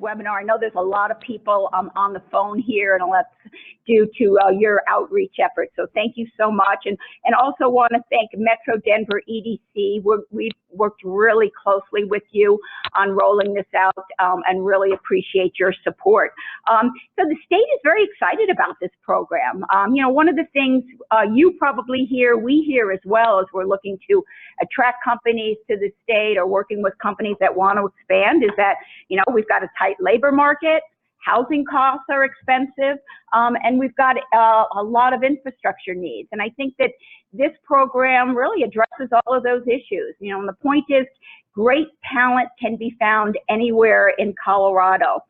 webinar. I know there's a lot of people on the phone here, and that's due to your outreach efforts. So thank you so much. And also want to thank Metro Denver EDC. We've worked really closely with you on rolling this out and really appreciate your support. So the state is very excited about this program. You know, one of the things you probably hear, we hear as well, as we're looking to attract companies to the state or working with companies that want to expand, is that, you know, we've got a tight labor market, housing costs are expensive, and we've got a lot of infrastructure needs. And I think that this program really addresses all of those issues. You know, and the point is, great talent can be found anywhere in Colorado.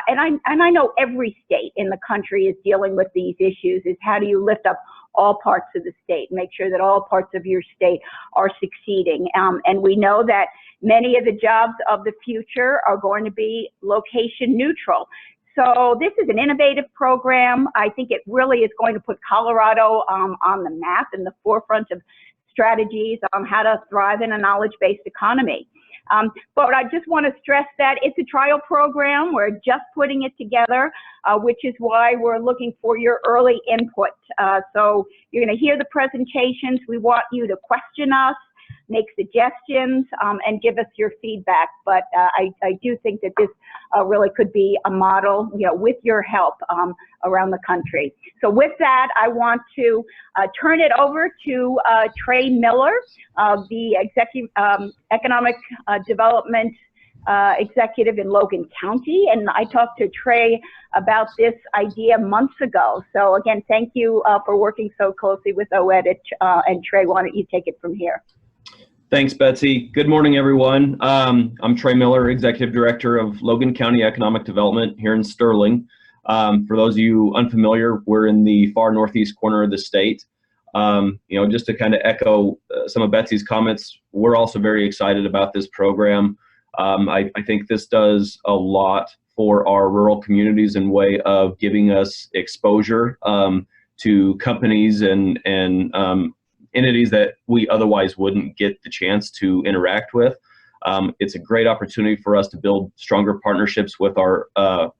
And I know every state in the country is dealing with these issues, is how do you lift up all parts of the state, make sure that all parts of your state are succeeding. And we know that many of the jobs of the future are going to be location neutral. So this is an innovative program. I think it really is going to put Colorado on the map, in the forefront of strategies on how to thrive in a knowledge-based economy. But I just want to stress that it's a trial program. We're just putting it together, which is why we're looking for your early input. So you're going to hear the presentations. We want you to question us, make suggestions, and give us your feedback. But I do think that this really could be a model, you know, with your help around the country. So with that, I want to turn it over to Trey Miller, the Economic Development Executive in Logan County. And I talked to Trey about this idea months ago. So again, thank you for working so closely with OEDIT. And Trey, why don't you take it from here? Thanks, Betsy. Good morning, everyone. I'm Trey Miller, Executive Director of Logan County Economic Development here in Sterling. For those of you unfamiliar, we're in the far northeast corner of the state. You know, just to kind of echo some of Betsy's comments, we're also very excited about this program. I think this does a lot for our rural communities in way of giving us exposure to companies and entities that we otherwise wouldn't get the chance to interact with. It's a great opportunity for us to build stronger partnerships with our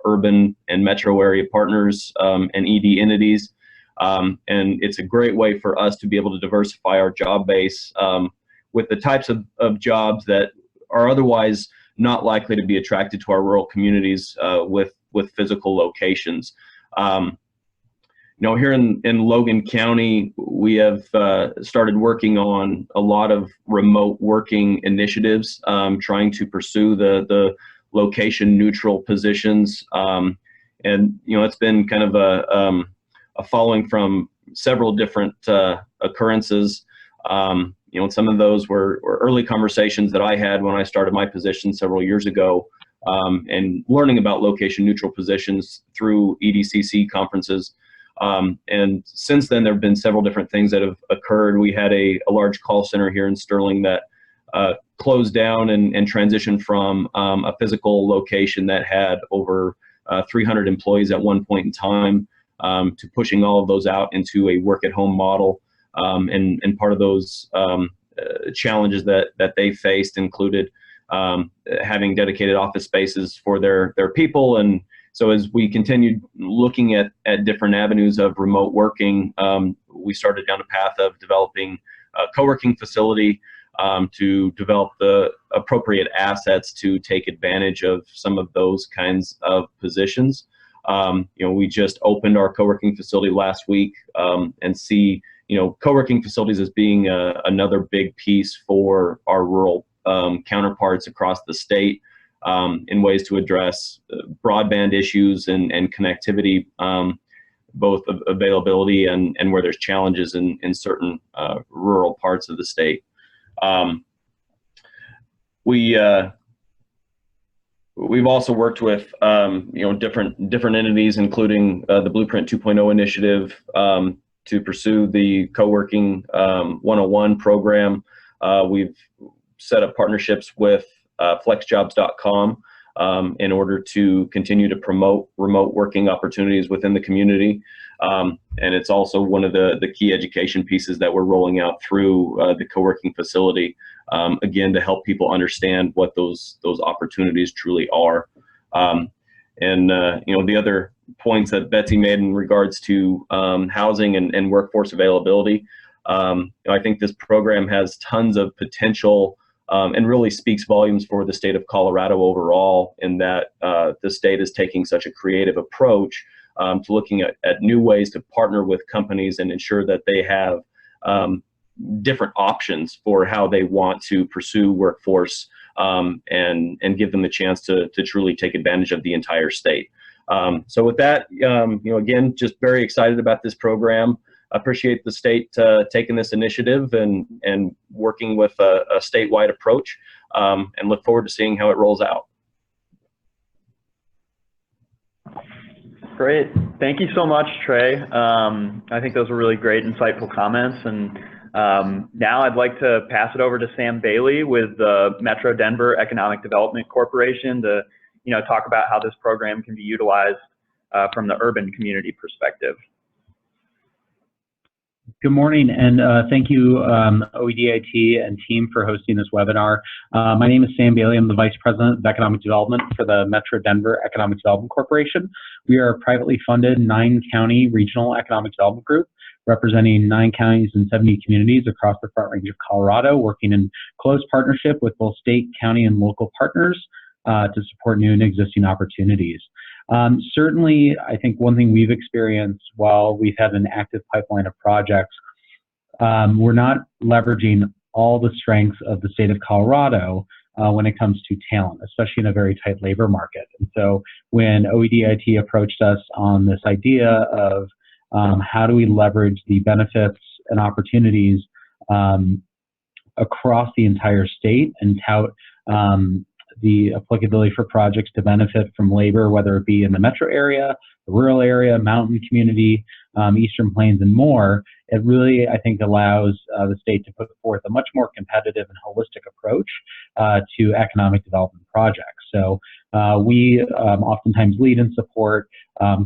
urban and metro area partners and ED entities. And it's a great way for us to be able to diversify our job base with the types of jobs that are otherwise not likely to be attracted to our rural communities with physical locations. You know, here in Logan County, we have started working on a lot of remote working initiatives, trying to pursue the location neutral positions. And, you know, it's been kind of a following from several different occurrences. You know, some of those were early conversations that I had when I started my position several years ago, and learning about location neutral positions through EDCC conferences. And since then, there have been several different things that have occurred. We had a large call center here in Sterling that closed down and transitioned from a physical location that had over 300 employees at one point in time to pushing all of those out into a work-at-home model. And part of those challenges that they faced included having dedicated office spaces for their people. And so as we continued looking at different avenues of remote working, we started down a path of developing a co-working facility to develop the appropriate assets to take advantage of some of those kinds of positions. You know, we just opened our co-working facility last week and see, you know, co-working facilities as being another big piece for our rural counterparts across the state. In ways to address broadband issues and connectivity, both availability and where there's challenges in certain rural parts of the state. We've also worked with you know, different entities, including the Blueprint 2.0 initiative, to pursue the co-working 101 program. We've set up partnerships with flexjobs.com in order to continue to promote remote working opportunities within the community. And it's also one of the key education pieces that we're rolling out through the co-working facility, again, to help people understand what those opportunities truly are. The other points that Betsy made in regards to housing and workforce availability, I think this program has tons of potential and really speaks volumes for the state of Colorado overall, in that the state is taking such a creative approach to looking at new ways to partner with companies and ensure that they have different options for how they want to pursue workforce and give them the chance to truly take advantage of the entire state. So with that, again, just very excited about this program. Appreciate the state taking this initiative and working with a statewide approach, and look forward to seeing how it rolls out. Great. Thank you so much, Trey. I think those were really great, insightful comments. And now I'd like to pass it over to Sam Bailey with the Metro Denver Economic Development Corporation to talk about how this program can be utilized from the urban community perspective. Good morning, and thank you, OEDIT and team, for hosting this webinar. My name is Sam Bailey. I'm the Vice President of Economic Development for the Metro Denver Economic Development Corporation. We are a privately funded 9-county regional economic development group representing 9 counties and 70 communities across the Front Range of Colorado, working in close partnership with both state, county, and local partners to support new and existing opportunities. Certainly, I think one thing we've experienced while we've had an active pipeline of projects, we're not leveraging all the strengths of the state of Colorado when it comes to talent, especially in a very tight labor market. And so when OEDIT approached us on this idea of how do we leverage the benefits and opportunities across the entire state and tout the applicability for projects to benefit from labor, whether it be in the metro area, the rural area, mountain community, Eastern Plains, and more, it really, I think, allows the state to put forth a much more competitive and holistic approach to economic development projects. So we oftentimes lead and support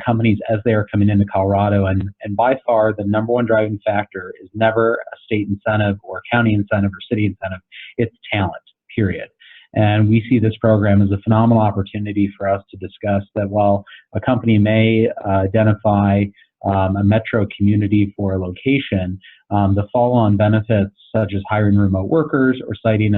companies as they are coming into Colorado, and by far the #1 driving factor is never a state incentive or county incentive or city incentive, it's talent, period. And we see this program as a phenomenal opportunity for us to discuss that while a company may identify a metro community for a location, the follow-on benefits such as hiring remote workers or citing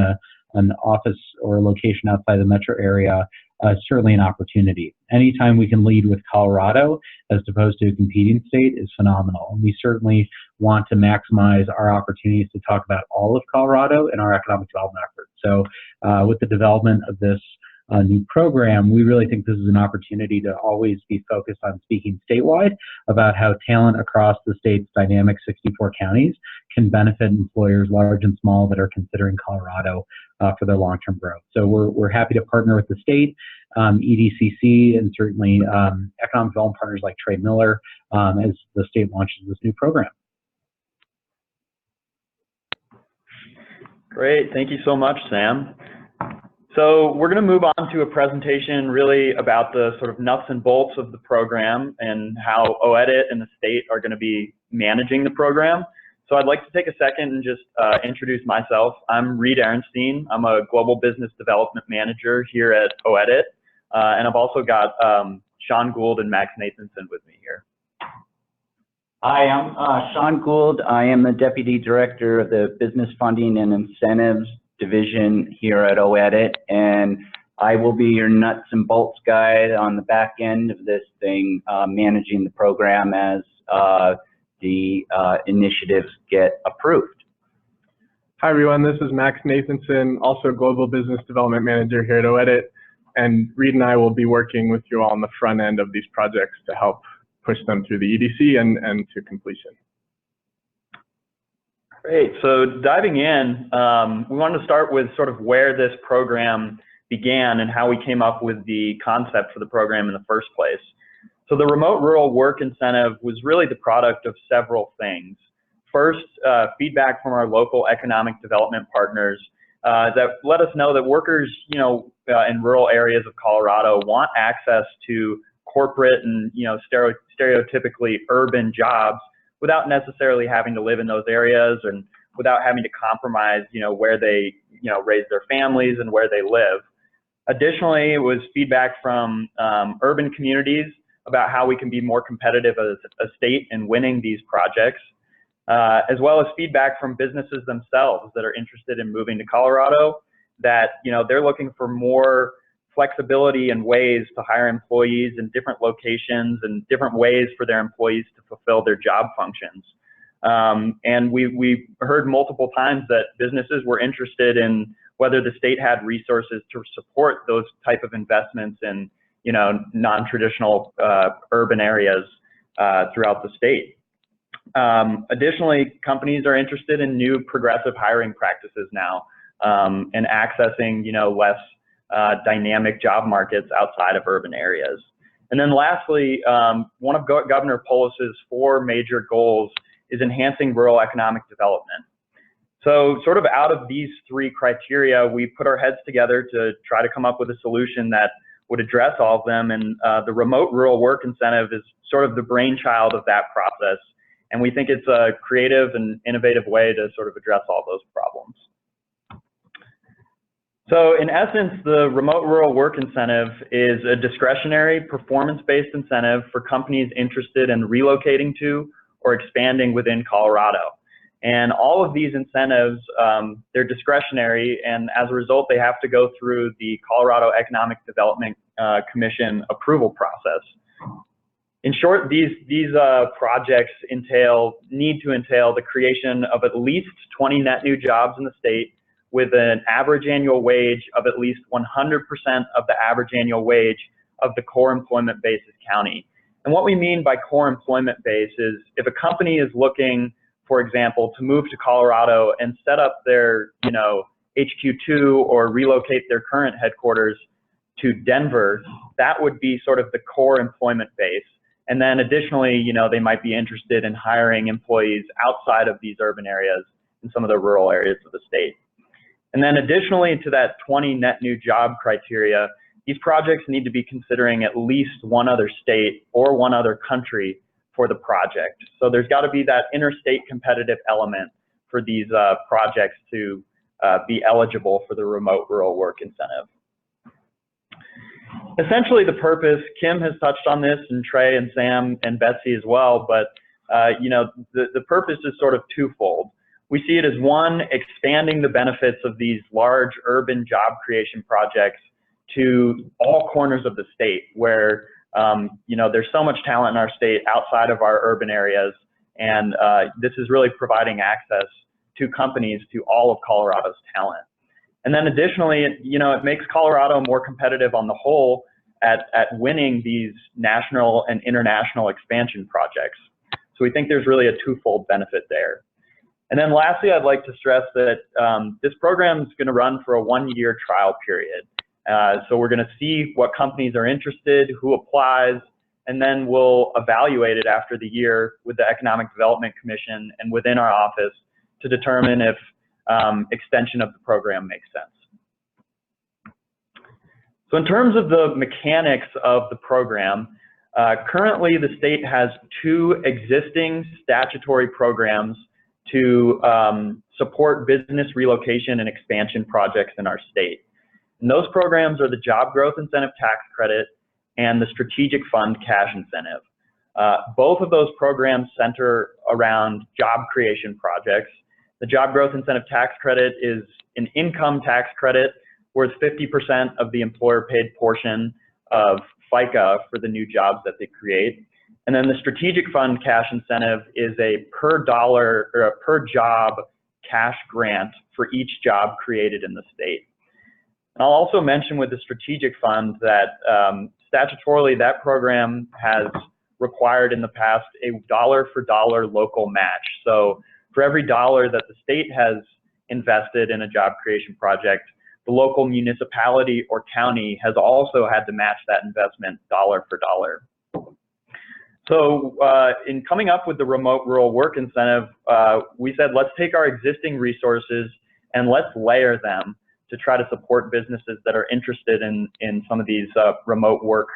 an office or a location outside the metro area is certainly an opportunity. Anytime we can lead with Colorado as opposed to a competing state is phenomenal. And we certainly want to maximize our opportunities to talk about all of Colorado in our economic development efforts. So with the development of this new program, we really think this is an opportunity to always be focused on speaking statewide about how talent across the state's dynamic 64 counties can benefit employers large and small that are considering Colorado for their long-term growth. So we're happy to partner with the state, EDCC, and certainly economic development partners like Trey Miller as the state launches this new program. Great, thank you so much, Sam. So we're going to move on to a presentation really about the sort of nuts and bolts of the program and how OEDIT and the state are going to be managing the program. So I'd like to take a second and just introduce myself. I'm Reed Ehrenstein. I'm a Global Business Development Manager here at OEDIT. And I've also got Sean Gould and Max Nathanson with me here. Hi, I'm Sean Gould. I am the Deputy Director of the Business Funding and Incentives Division here at OEDIT, and I will be your nuts and bolts guy on the back end of this thing, managing the program as the initiatives get approved. Hi everyone, this is Max Nathanson, also Global Business Development Manager here at OEDIT, and Reed and I will be working with you all on the front end of these projects to help push them through the EDC and to completion. Great, so diving in, we wanted to start with sort of where this program began and how we came up with the concept for the program in the first place. So the remote rural work incentive was really the product of several things. First, feedback from our local economic development partners that let us know that workers, in rural areas of Colorado want access to corporate and, stereotypically urban jobs without necessarily having to live in those areas and without having to compromise, where they, raise their families and where they live. Additionally, it was feedback from urban communities about how we can be more competitive as a state in winning these projects, as well as feedback from businesses themselves that are interested in moving to Colorado, that they're looking for more flexibility and ways to hire employees in different locations and different ways for their employees to fulfill their job functions. And we heard multiple times that businesses were interested in whether the state had resources to support those type of investments in non-traditional urban areas throughout the state. Additionally, companies are interested in new progressive hiring practices now, and accessing less dynamic job markets outside of urban areas. And then lastly, one of Governor Polis's 4 major goals is enhancing rural economic development. So sort of out of these 3 criteria, we put our heads together to try to come up with a solution that would address all of them, and the remote rural work incentive is sort of the brainchild of that process, and we think it's a creative and innovative way to sort of address all those problems. So in essence, the remote rural work incentive is a discretionary performance-based incentive for companies interested in relocating to or expanding within Colorado. And all of these incentives, they're discretionary, and as a result, they have to go through the Colorado Economic Development Commission approval process. In short, these projects need to entail the creation of at least 20 net new jobs in the state, with an average annual wage of at least 100% of the average annual wage of the core employment base of county. And what we mean by core employment base is if a company is looking, for example, to move to Colorado and set up their, HQ2 or relocate their current headquarters to Denver, that would be sort of the core employment base. And then additionally, they might be interested in hiring employees outside of these urban areas in some of the rural areas of the state. And then additionally to that 20 net new job criteria, these projects need to be considering at least one other state or one other country for the project. So there's got to be that interstate competitive element for these projects to be eligible for the remote rural work incentive. Essentially the purpose, Kim has touched on this, and Trey and Sam and Betsy as well, but the purpose is sort of twofold. We see it as, one, expanding the benefits of these large urban job creation projects to all corners of the state where there's so much talent in our state outside of our urban areas, and this is really providing access to companies to all of Colorado's talent. And then additionally, it makes Colorado more competitive on the whole at winning these national and international expansion projects. So we think there's really a twofold benefit there. And then lastly, I'd like to stress that this program is going to run for a 1-year trial period. So we're going to see what companies are interested, who applies, and then we'll evaluate it after the year with the Economic Development Commission and within our office to determine if extension of the program makes sense. So in terms of the mechanics of the program, currently the state has 2 existing statutory programs to support business relocation and expansion projects in our state. And those programs are the Job Growth Incentive Tax Credit and the Strategic Fund Cash Incentive. Both of those programs center around job creation projects. The Job Growth Incentive Tax Credit is an income tax credit worth 50% of the employer-paid portion of FICA for the new jobs that they create. And then the Strategic Fund Cash Incentive is a per dollar or a per job cash grant for each job created in the state. And I'll also mention with the Strategic Fund that statutorily that program has required in the past a dollar for dollar local match. So for every dollar that the state has invested in a job creation project, the local municipality or county has also had to match that investment dollar for dollar. So in coming up with the remote rural work incentive, we said, let's take our existing resources and let's layer them to try to support businesses that are interested in some of these remote work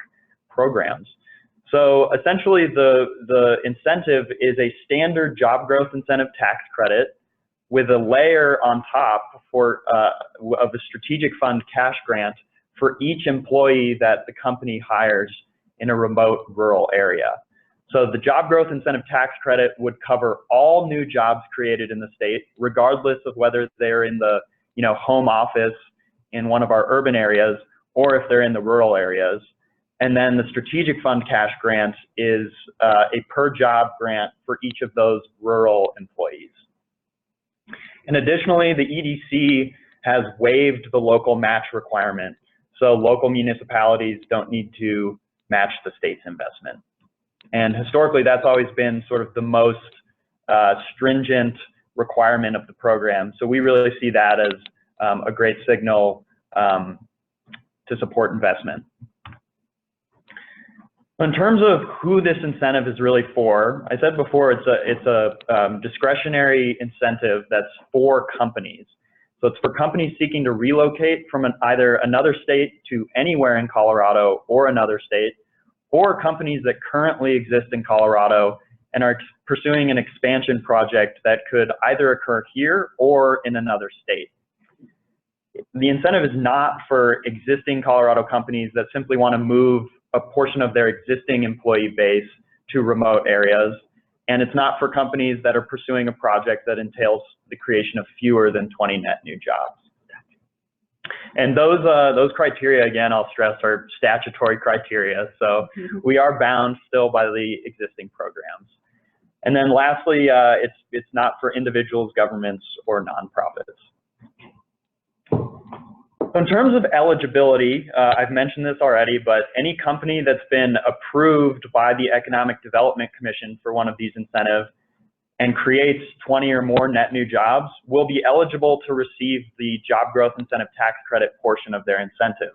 programs. So essentially the incentive is a standard job growth incentive tax credit with a layer on top for of a strategic fund cash grant for each employee that the company hires in a remote rural area. So the job growth incentive tax credit would cover all new jobs created in the state, regardless of whether they're in the home office in one of our urban areas or if they're in the rural areas. And then the strategic fund cash grant is a per job grant for each of those rural employees. And additionally, the EDC has waived the local match requirement. So local municipalities don't need to match the state's investment. And historically, that's always been sort of the most stringent requirement of the program. So we really see that as a great signal to support investment. In terms of who this incentive is really for, I said before it's a discretionary incentive that's for companies. So it's for companies seeking to relocate from either another state to anywhere in Colorado or another state, or companies that currently exist in Colorado and are pursuing an expansion project that could either occur here or in another state. The incentive is not for existing Colorado companies that simply want to move a portion of their existing employee base to remote areas. And it's not for companies that are pursuing a project that entails the creation of fewer than 20 net new jobs. And those criteria, again, I'll stress, are statutory criteria. So we are bound still by the existing programs. And then lastly, it's not for individuals, governments, or nonprofits. In terms of eligibility, I've mentioned this already, but any company that's been approved by the Economic Development Commission for one of these incentives and creates 20 or more net new jobs will be eligible to receive the job growth incentive tax credit portion of their incentive.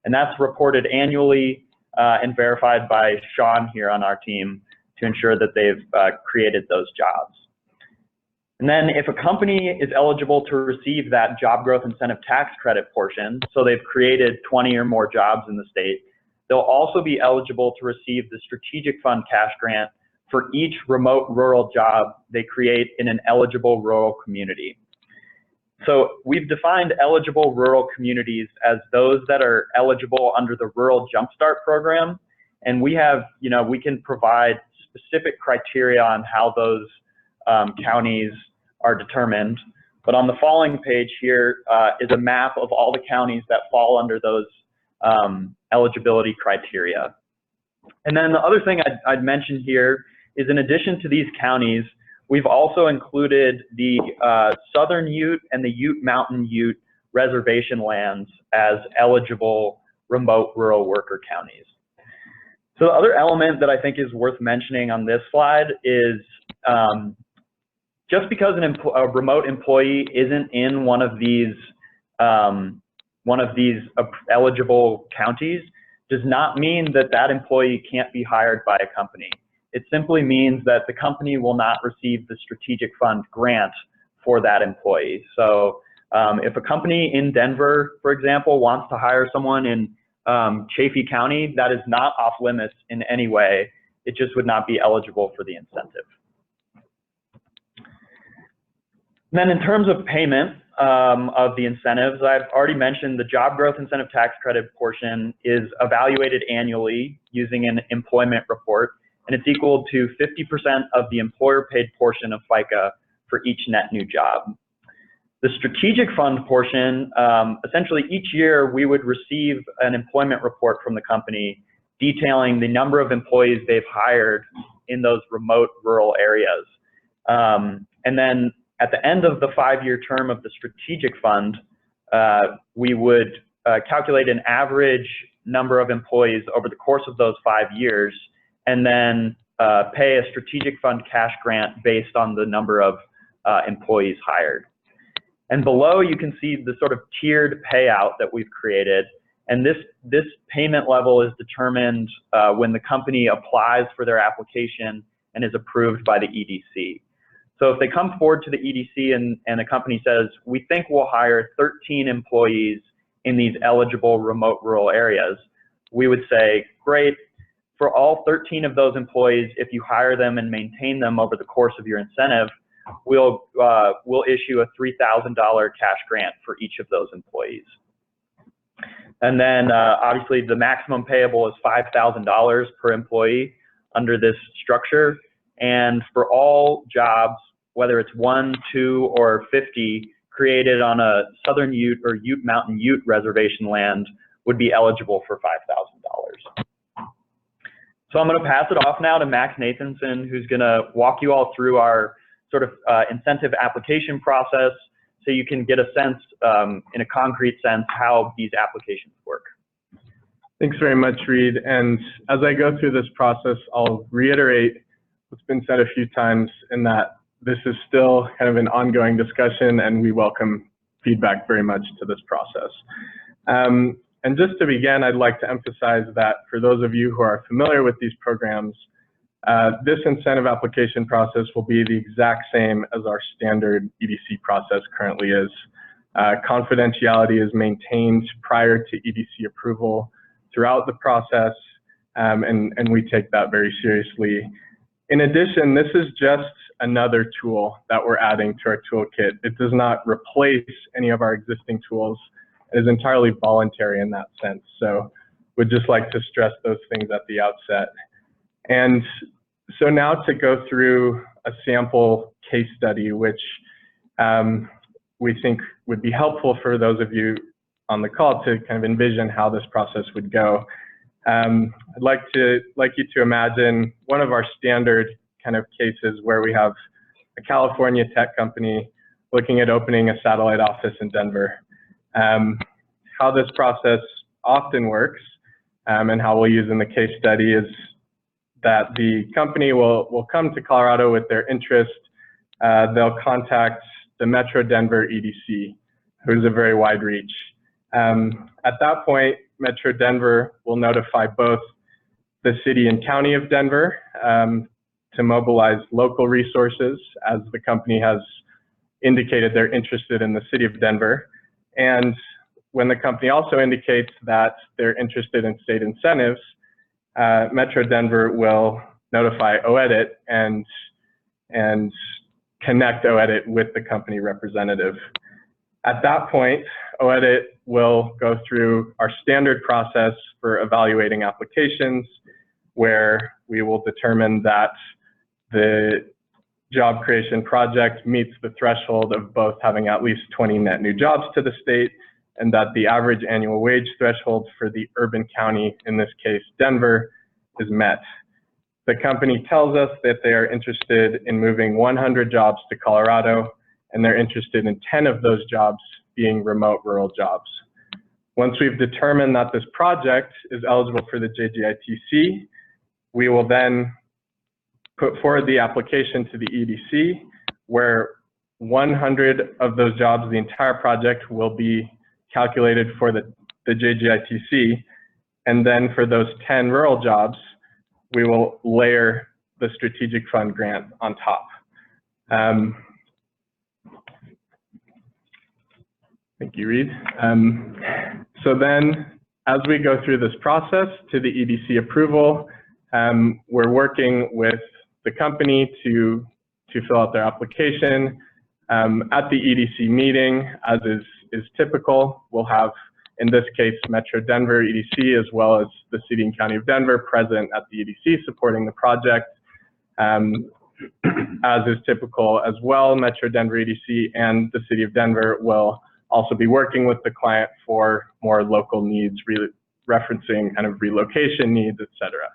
And that's reported annually and verified by Sean here on our team to ensure that they've created those jobs. And then if a company is eligible to receive that job growth incentive tax credit portion, so they've created 20 or more jobs in the state, they'll also be eligible to receive the strategic fund cash grant for each remote rural job they create in an eligible rural community. So we've defined eligible rural communities as those that are eligible under the Rural Jumpstart program. And we have, we can provide specific criteria on how those counties are determined. But on the following page here is a map of all the counties that fall under those eligibility criteria. And then the other thing I'd mention here is, in addition to these counties, we've also included the Southern Ute and the Ute Mountain Ute reservation lands as eligible remote rural worker counties. So the other element that I think is worth mentioning on this slide is just because a remote employee isn't in one of these eligible counties does not mean that that employee can't be hired by a company. It simply means that the company will not receive the strategic fund grant for that employee. So if a company in Denver, for example, wants to hire someone in Chaffee County, that is not off limits in any way. It just would not be eligible for the incentive. And then in terms of payment of the incentives, I've already mentioned the job growth incentive tax credit portion is evaluated annually using an employment report, and it's equal to 50% of the employer paid portion of FICA for each net new job. The strategic fund portion, essentially each year we would receive an employment report from the company detailing the number of employees they've hired in those remote rural areas. And then at the end of the 5-year term of the strategic fund, we would calculate an average number of employees over the course of those 5 years, and then pay a strategic fund cash grant based on the number of employees hired. And below you can see the sort of tiered payout that we've created. And this payment level is determined when the company applies for their application and is approved by the EDC. So if they come forward to the EDC and the company says, we think we'll hire 13 employees in these eligible remote rural areas, we would say, great, for all 13 of those employees, if you hire them and maintain them over the course of your incentive, we'll issue a $3,000 cash grant for each of those employees. And then obviously the maximum payable is $5,000 per employee under this structure. And for all jobs, whether it's 1, 2, or 50, created on a Southern Ute or Ute Mountain Ute reservation land would be eligible for $5,000. So I'm going to pass it off now to Max Nathanson, who's going to walk you all through our sort of incentive application process so you can get a sense, in a concrete sense, how these applications work. Thanks very much, Reed. And as I go through this process, I'll reiterate what's been said a few times in that this is still kind of an ongoing discussion, and we welcome feedback very much to this process. And just to begin, I'd like to emphasize that for those of you who are familiar with these programs, this incentive application process will be the exact same as our standard EDC process currently is. Confidentiality is maintained prior to EDC approval throughout the process, and we take that very seriously. In addition, this is just another tool that we're adding to our toolkit. It does not replace any of our existing tools. It is entirely voluntary in that sense. So we'd just like to stress those things at the outset. And so now to go through a sample case study, which we think would be helpful for those of you on the call to kind of envision how this process would go. I'd like you to imagine one of our standard kind of cases where we have a California tech company looking at opening a satellite office in Denver. How this process often works, and how we'll use in the case study, is that the company will come to Colorado with their interest. They'll contact the Metro Denver EDC, who's a very wide reach. At that point, Metro Denver will notify both the city and county of Denver to mobilize local resources, as the company has indicated they're interested in the city of Denver. And when the company also indicates that they're interested in state incentives, Metro Denver will notify OEDIT and connect OEDIT with the company representative. At that point, OEDIT will go through our standard process for evaluating applications, where we will determine that the job creation project meets the threshold of both having at least 20 net new jobs to the state, and that the average annual wage threshold for the urban county, in this case Denver, is met. The company tells us that they are interested in moving 100 jobs to Colorado, and they're interested in 10 of those jobs being remote rural jobs. Once we've determined that this project is eligible for the JGITC, we will then put forward the application to the EDC, where 100 of those jobs, the entire project, will be calculated for the JGITC. And then for those 10 rural jobs, we will layer the strategic fund grant on top. Thank you, Reed. So then, as we go through this process to the EDC approval, we're working with the company to fill out their application. At the EDC meeting, as is typical, we'll have, in this case, Metro Denver EDC, as well as the City and County of Denver present at the EDC supporting the project. As is typical as well, Metro Denver EDC and the City of Denver will also be working with the client for more local needs, referencing kind of relocation needs, et cetera.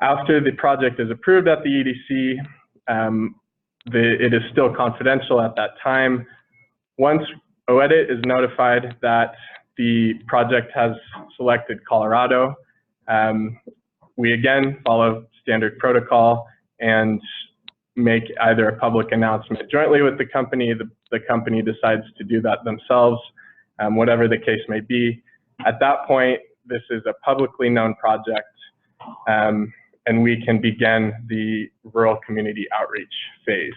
After the project is approved at the EDC, it is still confidential at that time. Once OEDIT is notified that the project has selected Colorado, we again follow standard protocol and make either a public announcement jointly with the company. The company decides to do that themselves, whatever the case may be. At that point, this is a publicly known project, and we can begin the rural community outreach phase.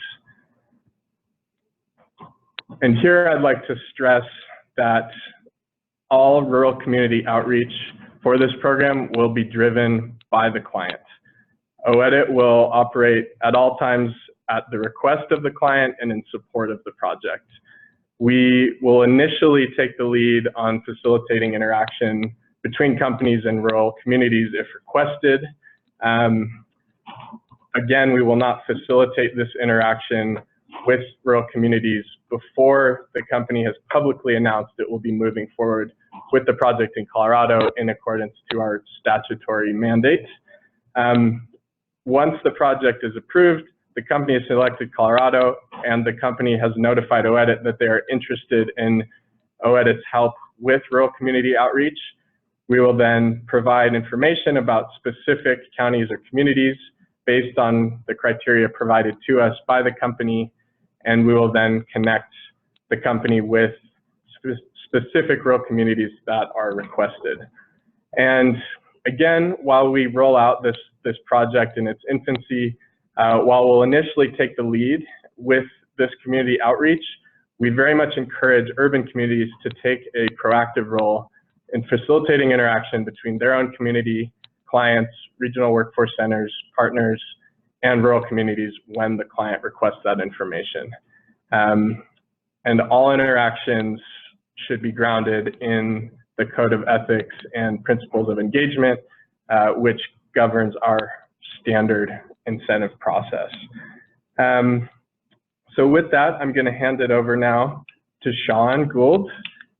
And here I'd like to stress that all rural community outreach for this program will be driven by the client. OEDIT will operate at all times at the request of the client and in support of the project. We will initially take the lead on facilitating interaction between companies and rural communities if requested. Again, we will not facilitate this interaction with rural communities before the company has publicly announced it will be moving forward with the project in Colorado in accordance to our statutory mandate. Once the project is approved, the company has selected Colorado, and the company has notified OEDIT that they are interested in OEDIT's help with rural community outreach. We will then provide information about specific counties or communities based on the criteria provided to us by the company, and we will then connect the company with specific rural communities that are requested. And again, while we roll out this project in its infancy, while we'll initially take the lead with this community outreach, we very much encourage urban communities to take a proactive role in facilitating interaction between their own community, clients, regional workforce centers, partners, and rural communities when the client requests that information. And all interactions should be grounded in the Code of Ethics and Principles of Engagement, which governs our standard incentive process. So with that, I'm going to hand it over now to Sean Gould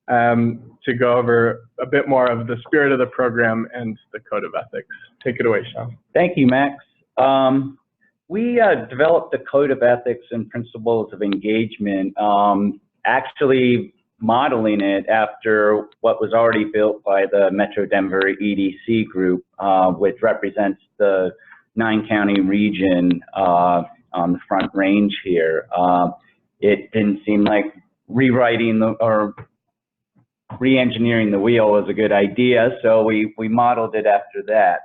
to go over a bit more of the spirit of the program and the Code of Ethics. Take it away, Sean. Thank you, Max. We developed the Code of Ethics and Principles of Engagement, actually modeling it after what was already built by the Metro Denver EDC group, which represents the 9-county region on the Front Range here. It didn't seem like rewriting or re-engineering the wheel was a good idea, so we modeled it after that.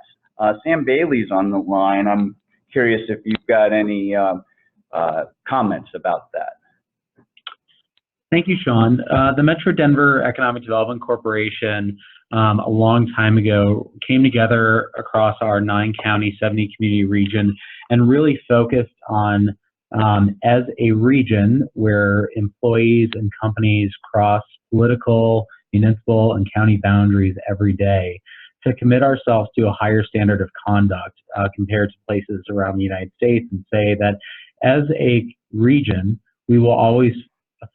Sam Bailey's on the line. I'm curious if you've got any comments about that. Thank you, Sean. The Metro Denver Economic Development Corporation a long time ago came together across our 9-county, 70-community region and really focused on, as a region where employees and companies cross political, municipal, and county boundaries every day, to commit ourselves to a higher standard of conduct compared to places around the United States, and say that as a region, we will always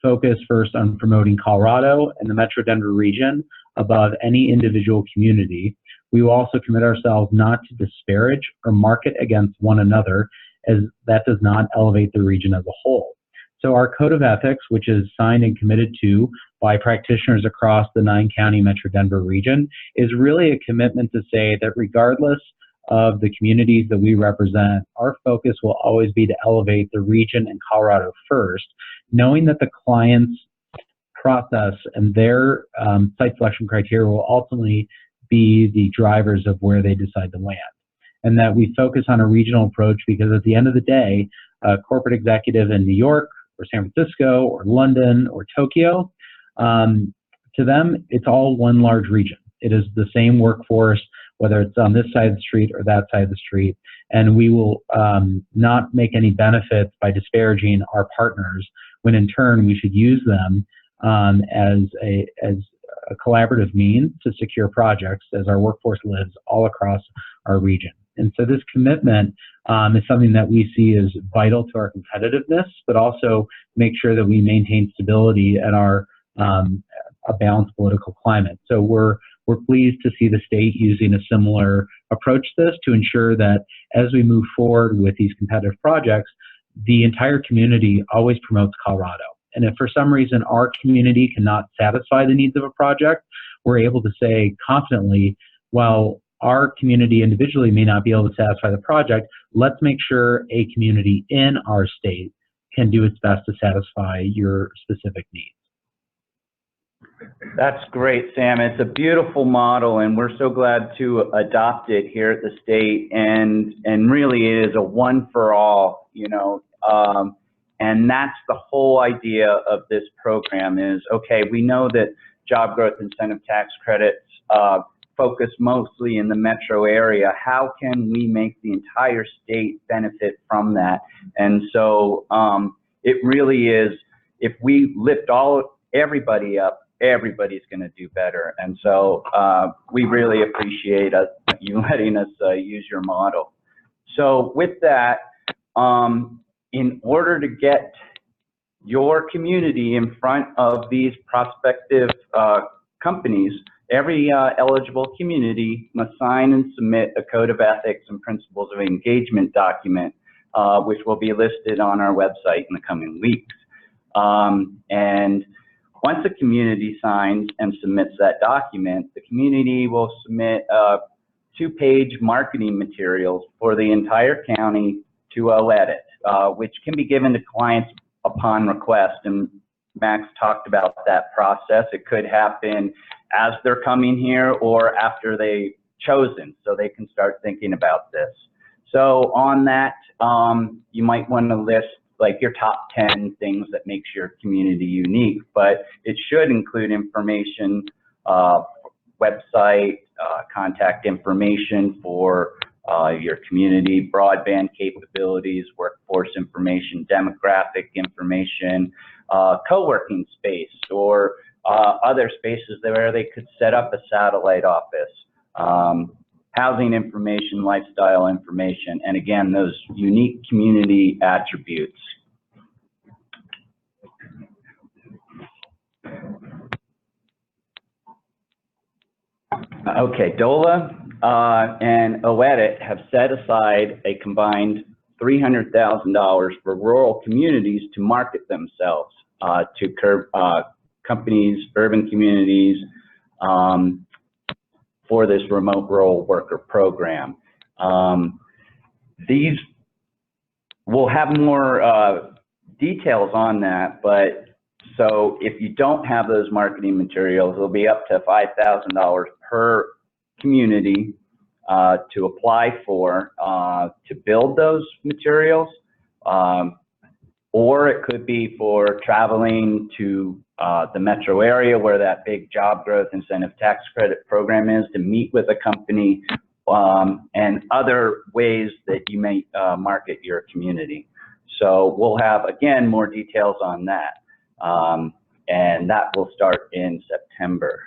focus first on promoting Colorado and the Metro Denver region above any individual community. We will also commit ourselves not to disparage or market against one another, as that does not elevate the region as a whole. So our Code of Ethics, which is signed and committed to by practitioners across the 9-county Metro Denver region, is really a commitment to say that regardless of the communities that we represent, our focus will always be to elevate the region and Colorado first, knowing that the client's process and their site selection criteria will ultimately be the drivers of where they decide to land. And that we focus on a regional approach because at the end of the day, a corporate executive in New York or San Francisco or London or Tokyo, to them, it's all one large region. It is the same workforce, whether it's on this side of the street or that side of the street. And we will not make any benefits by disparaging our partners, when in turn we should use them as a collaborative means to secure projects as our workforce lives all across our region. And so this commitment is something that we see as vital to our competitiveness, but also make sure that we maintain stability and our a balanced political climate. So we're pleased to see the state using a similar approach to this to ensure that as we move forward with these competitive projects, the entire community always promotes Colorado. And if for some reason our community cannot satisfy the needs of a project, we're able to say confidently, while our community individually may not be able to satisfy the project, let's make sure a community in our state can do its best to satisfy your specific needs. That's great, Sam. It's a beautiful model, and we're so glad to adopt it here at the state. And really, it is a one for all, you know. And that's the whole idea of this program is, okay, we know that job growth incentive tax credits focus mostly in the metro area. How can we make the entire state benefit from that? And so it really is, if we lift everybody up, everybody's going to do better. And so we really appreciate you letting us use your model. So with that, in order to get your community in front of these prospective companies, every eligible community must sign and submit a Code of Ethics and Principles of Engagement document, which will be listed on our website in the coming weeks. And once a community signs and submits that document, the community will submit 2-page marketing materials for the entire county to OEDIT, which can be given to clients upon request. And Max talked about that process. It could happen as they're coming here or after they've chosen, so they can start thinking about this. So on that, you might want to list like your top 10 things that makes your community unique, but it should include information, website, contact information for your community, broadband capabilities, workforce information, demographic information, co-working space, or other spaces where they could set up a satellite office, housing information, lifestyle information, and again, those unique community attributes. Okay, DOLA and OEDIT have set aside a combined $300,000 for rural communities to market themselves to curb companies, urban communities, for this remote rural worker program. These will have more details on that, but so if you don't have those marketing materials, it'll be up to $5,000 per community to apply for to build those materials, or it could be for traveling to the metro area where that big job growth incentive tax credit program is, to meet with a company, and other ways that you may market your community. So we'll have, again, more details on that. And that will start in September.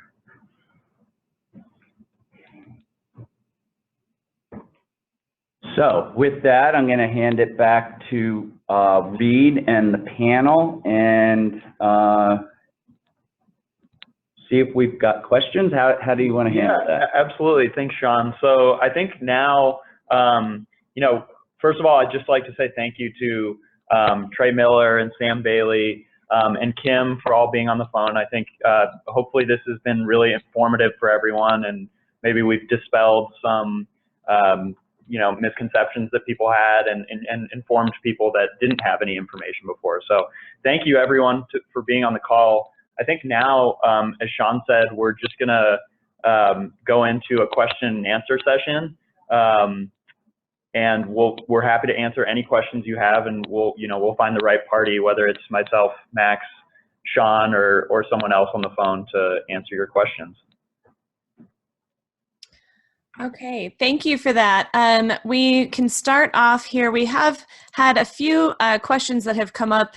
So with that, I'm going to hand it back to Reed and the panel and see if we've got questions. How do you want to handle that? Absolutely. Thanks, Sean. So I think now, you know, first of all, I'd just like to say thank you to Trey Miller and Sam Bailey and Kim for all being on the phone. I think hopefully this has been really informative for everyone, and maybe we've dispelled some you know, misconceptions that people had and informed people that didn't have any information before. So thank you everyone for being on the call. I think now, as Sean said, we're just gonna go into a question and answer session. And we're happy to answer any questions you have, and we'll find the right party, whether it's myself, Max, Sean, or someone else on the phone to answer your questions. Okay, thank you for that. We can start off here. We have had a few questions that have come up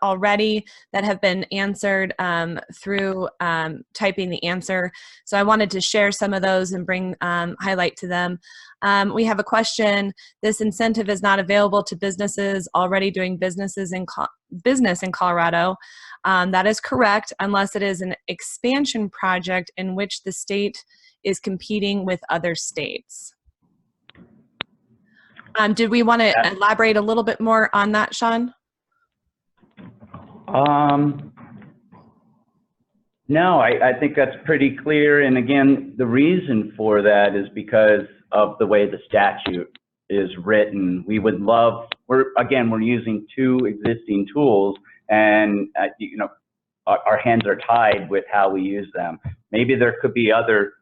already that have been answered through typing the answer. So I wanted to share some of those and bring highlight to them. We have a question: this incentive is not available to businesses already doing business in Colorado. That is correct, unless it is an expansion project in which the state is competing with other states. Did we want to elaborate a little bit more on that, Sean? No, I think that's pretty clear. And again, the reason for that is because of the way the statute is written. We would love, we're using two existing tools, and you know, our hands are tied with how we use them. Maybe there could be other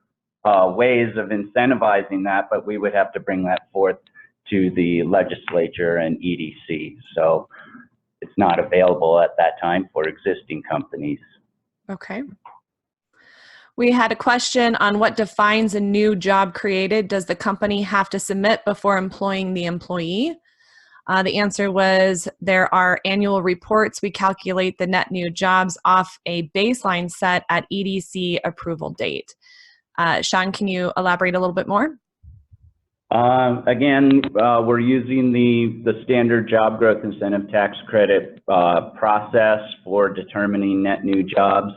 ways of incentivizing that, but we would have to bring that forth to the legislature and EDC. So it's not available at that time for existing companies. Okay. We had a question on what defines a new job created. Does the company have to submit before employing the employee? The answer was there are annual reports. We calculate the net new jobs off a baseline set at EDC approval date. Sean, can you elaborate a little bit more? Again, we're using the standard job growth incentive tax credit process for determining net new jobs.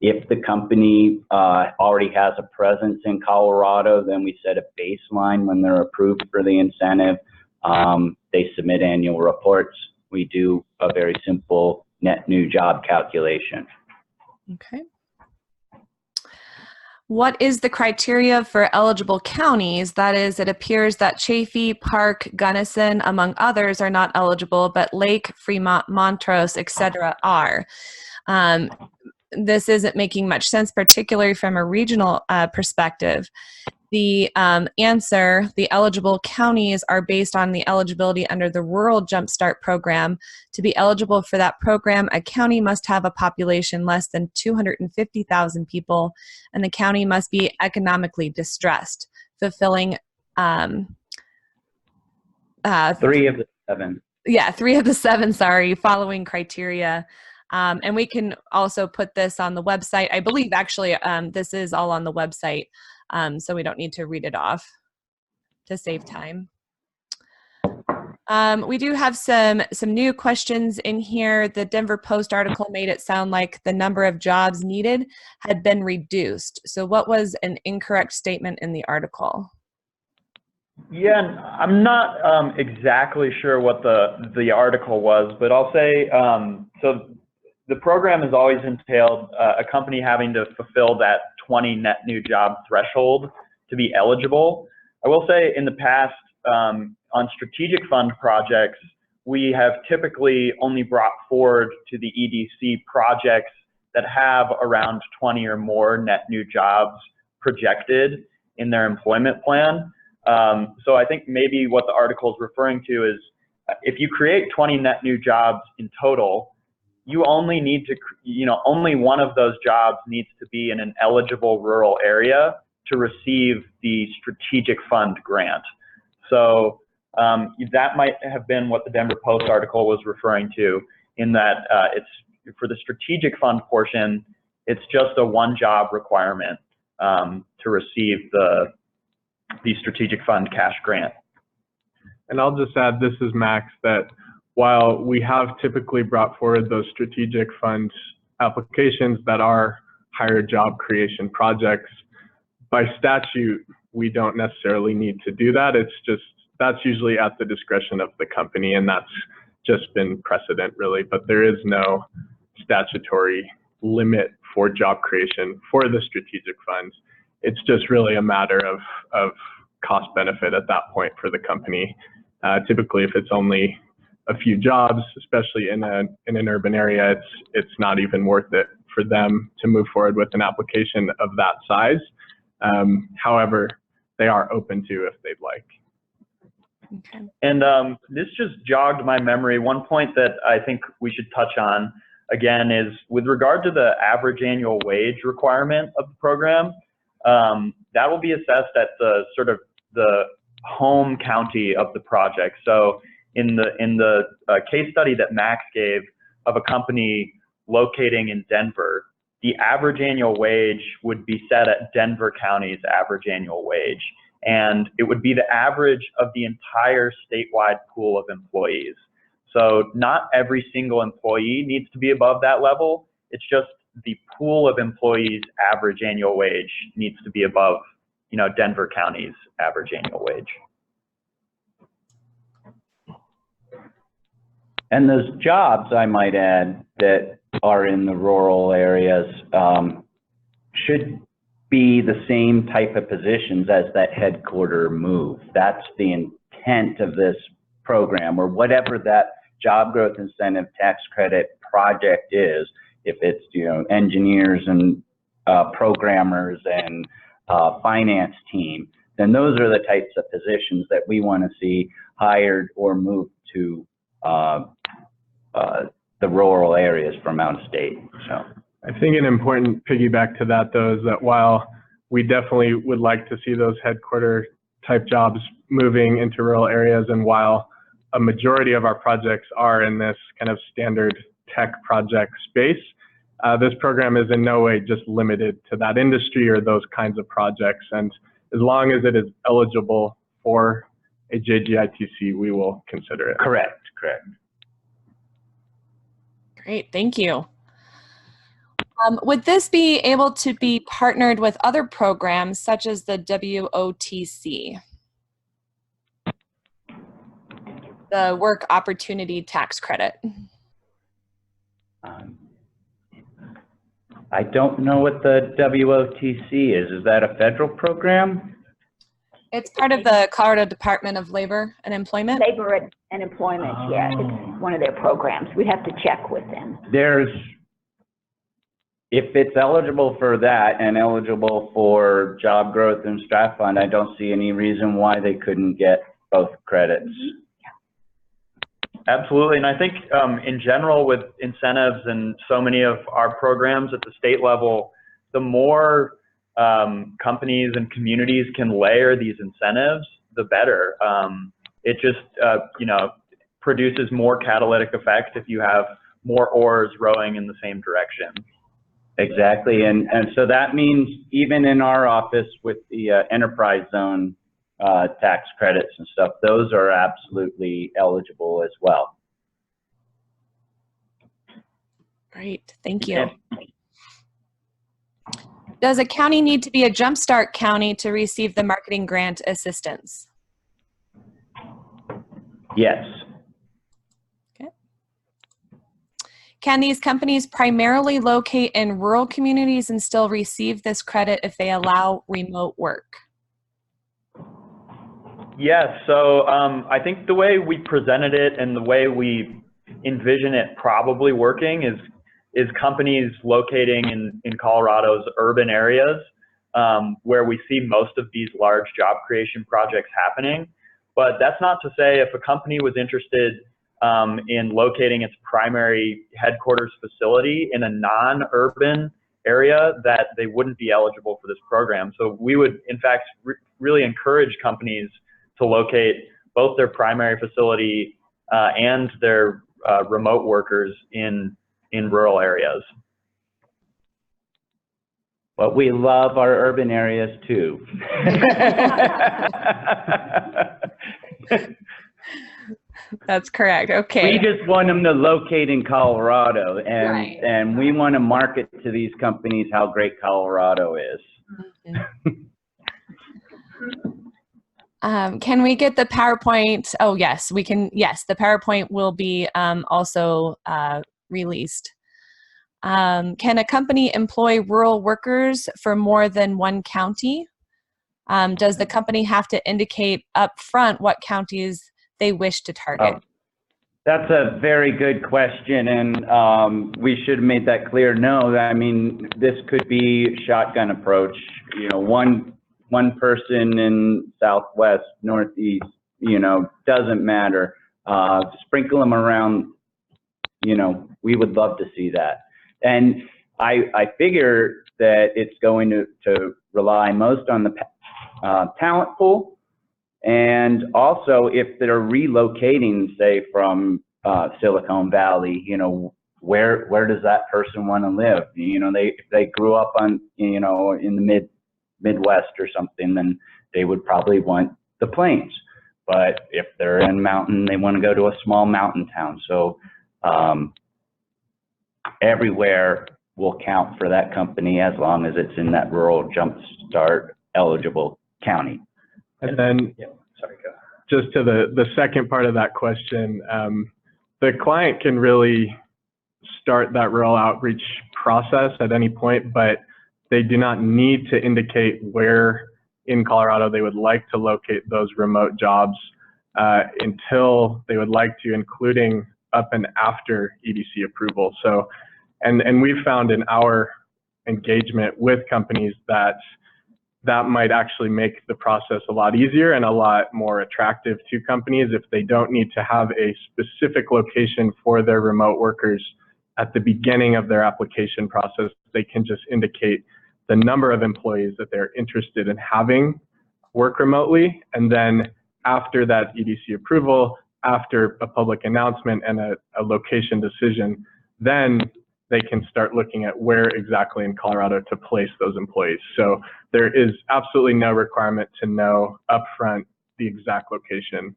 If the company already has a presence in Colorado, then we set a baseline when they're approved for the incentive. They submit annual reports. We do a very simple net new job calculation. Okay. What is the criteria for eligible counties? That is, it appears that Chaffee, Park, Gunnison, among others, are not eligible, but Lake, Fremont, Montrose, etc. are. This isn't making much sense, particularly from a regional perspective. The answer, the eligible counties are based on the eligibility under the Rural Jumpstart Program. To be eligible for that program, a county must have a population less than 250,000 people, and the county must be economically distressed, fulfilling 3 of the 7. Yeah, 3 of the 7, sorry, following criteria. And we can also put this on the website. I believe actually this is all on the website, so we don't need to read it off to save time. We do have some new questions in here. The Denver Post article made it sound like the number of jobs needed had been reduced. So what was an incorrect statement in the article? Yeah, I'm not exactly sure what the article was, but I'll say, so the program has always entailed a company having to fulfill that 20 net new job threshold to be eligible. I will say in the past, on strategic fund projects, we have typically only brought forward to the EDC projects that have around 20 or more net new jobs projected in their employment plan. So I think maybe what the article is referring to is if you create 20 net new jobs in total, you only need to, only one of those jobs needs to be in an eligible rural area to receive the strategic fund grant. So that might have been what the Denver Post article was referring to, in that it's for the strategic fund portion, it's just a 1 job requirement to receive the strategic fund cash grant. And I'll just add, this is Max, that while we have typically brought forward those strategic fund applications that are higher job creation projects, by statute, we don't necessarily need to do that. It's just, that's usually at the discretion of the company, and that's just been precedent really, but there is no statutory limit for job creation for the strategic funds. It's just really a matter of cost benefit at that point for the company. Typically, if it's only a few jobs, especially in an urban area, it's not even worth it for them to move forward with an application of that size. However, they are open to if they'd like. Okay. And this just jogged my memory. One point that I think we should touch on again is with regard to the average annual wage requirement of the program. That will be assessed at the sort of the home county of the project. So in the case study that Max gave of a company locating in Denver, the average annual wage would be set at Denver County's average annual wage. And it would be the average of the entire statewide pool of employees. So not every single employee needs to be above that level. It's just the pool of employees' average annual wage needs to be above, Denver County's average annual wage. And those jobs, I might add, that are in the rural areas should be the same type of positions as that headquarter move. That's the intent of this program, or whatever that job growth incentive tax credit project is. If it's, engineers and programmers and finance team, then those are the types of positions that we want to see hired or moved to the rural areas from out of state. So I think an important piggyback to that, though, is that while we definitely would like to see those headquarter type jobs moving into rural areas, and while a majority of our projects are in this kind of standard tech project space, this program is in no way just limited to that industry or those kinds of projects. And as long as it is eligible for a JGITC, we will consider it. Correct, correct. Great, thank you. Would this be able to be partnered with other programs such as the WOTC, the Work Opportunity Tax Credit? I don't know what the WOTC is. Is that a federal program? It's part of the Colorado Department of Labor and Employment. Labor and Employment, yeah, it's one of their programs. We'd have to check with them. If it's eligible for that and eligible for job growth and strat fund, I don't see any reason why they couldn't get both credits. Absolutely, and I think in general with incentives and so many of our programs at the state level, the more companies and communities can layer these incentives, the better. It just produces more catalytic effect if you have more oars rowing in the same direction. Exactly, and so that means even in our office with the enterprise zone tax credits and stuff, those are absolutely eligible as well. Great, thank you. Does a county need to be a Jumpstart County to receive the marketing grant assistance? Yes. Okay. Can these companies primarily locate in rural communities and still receive this credit if they allow remote work? Yes, so I think the way we presented it and the way we envision it probably working is companies locating in Colorado's urban areas where we see most of these large job creation projects happening. But that's not to say if a company was interested in locating its primary headquarters facility in a non-urban area that they wouldn't be eligible for this program. So we would, in fact, really encourage companies to locate both their primary facility and their remote workers in rural areas. But we love our urban areas too. That's correct, okay. We just want them to locate in Colorado, and, right. and we want to market to these companies how great Colorado is. Can we get the PowerPoint? Oh yes, we can. Yes, the PowerPoint will be also released. Can a company employ rural workers for more than one county? Does the company have to indicate upfront what counties they wish to target? That's a very good question, and we should have made that clear. No, I mean, this could be shotgun approach. You know, one person in Southwest, Northeast, you know, doesn't matter. Sprinkle them around, you know, we would love to see that. And I figure that it's going to rely most on the talent pool, and also if they're relocating, say, from Silicon Valley, you know, where does that person want to live? You know, if they grew up on, you know, in the Midwest or something, then they would probably want the Plains. But if they're in mountain, they want to go to a small mountain town. So everywhere will count for that company as long as it's in that rural Jumpstart eligible county. And then just to the second part of that question, the client can really start that rural outreach process at any point, but they do not need to indicate where in Colorado they would like to locate those remote jobs until they would like to, including up and after EDC approval. So, and we've found in our engagement with companies that might actually make the process a lot easier and a lot more attractive to companies if they don't need to have a specific location for their remote workers at the beginning of their application process. They can just indicate the number of employees that they're interested in having work remotely, and then after that EDC approval, after a public announcement and a location decision, then they can start looking at where exactly in Colorado to place those employees. So there is absolutely no requirement to know upfront the exact location.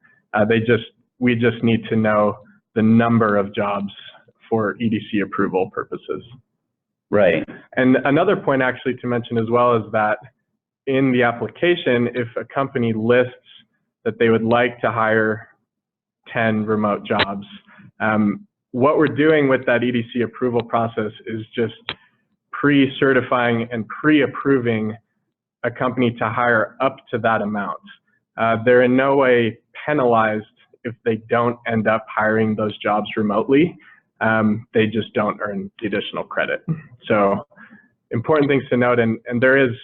We just need to know the number of jobs for EDC approval purposes. Right. And another point actually to mention as well is that in the application, if a company lists that they would like to hire 10 remote jobs, what we're doing with that EDC approval process is just pre-certifying and pre-approving a company to hire up to that amount. They're in no way penalized if they don't end up hiring those jobs remotely. They just don't earn the additional credit. So important things to note, and there is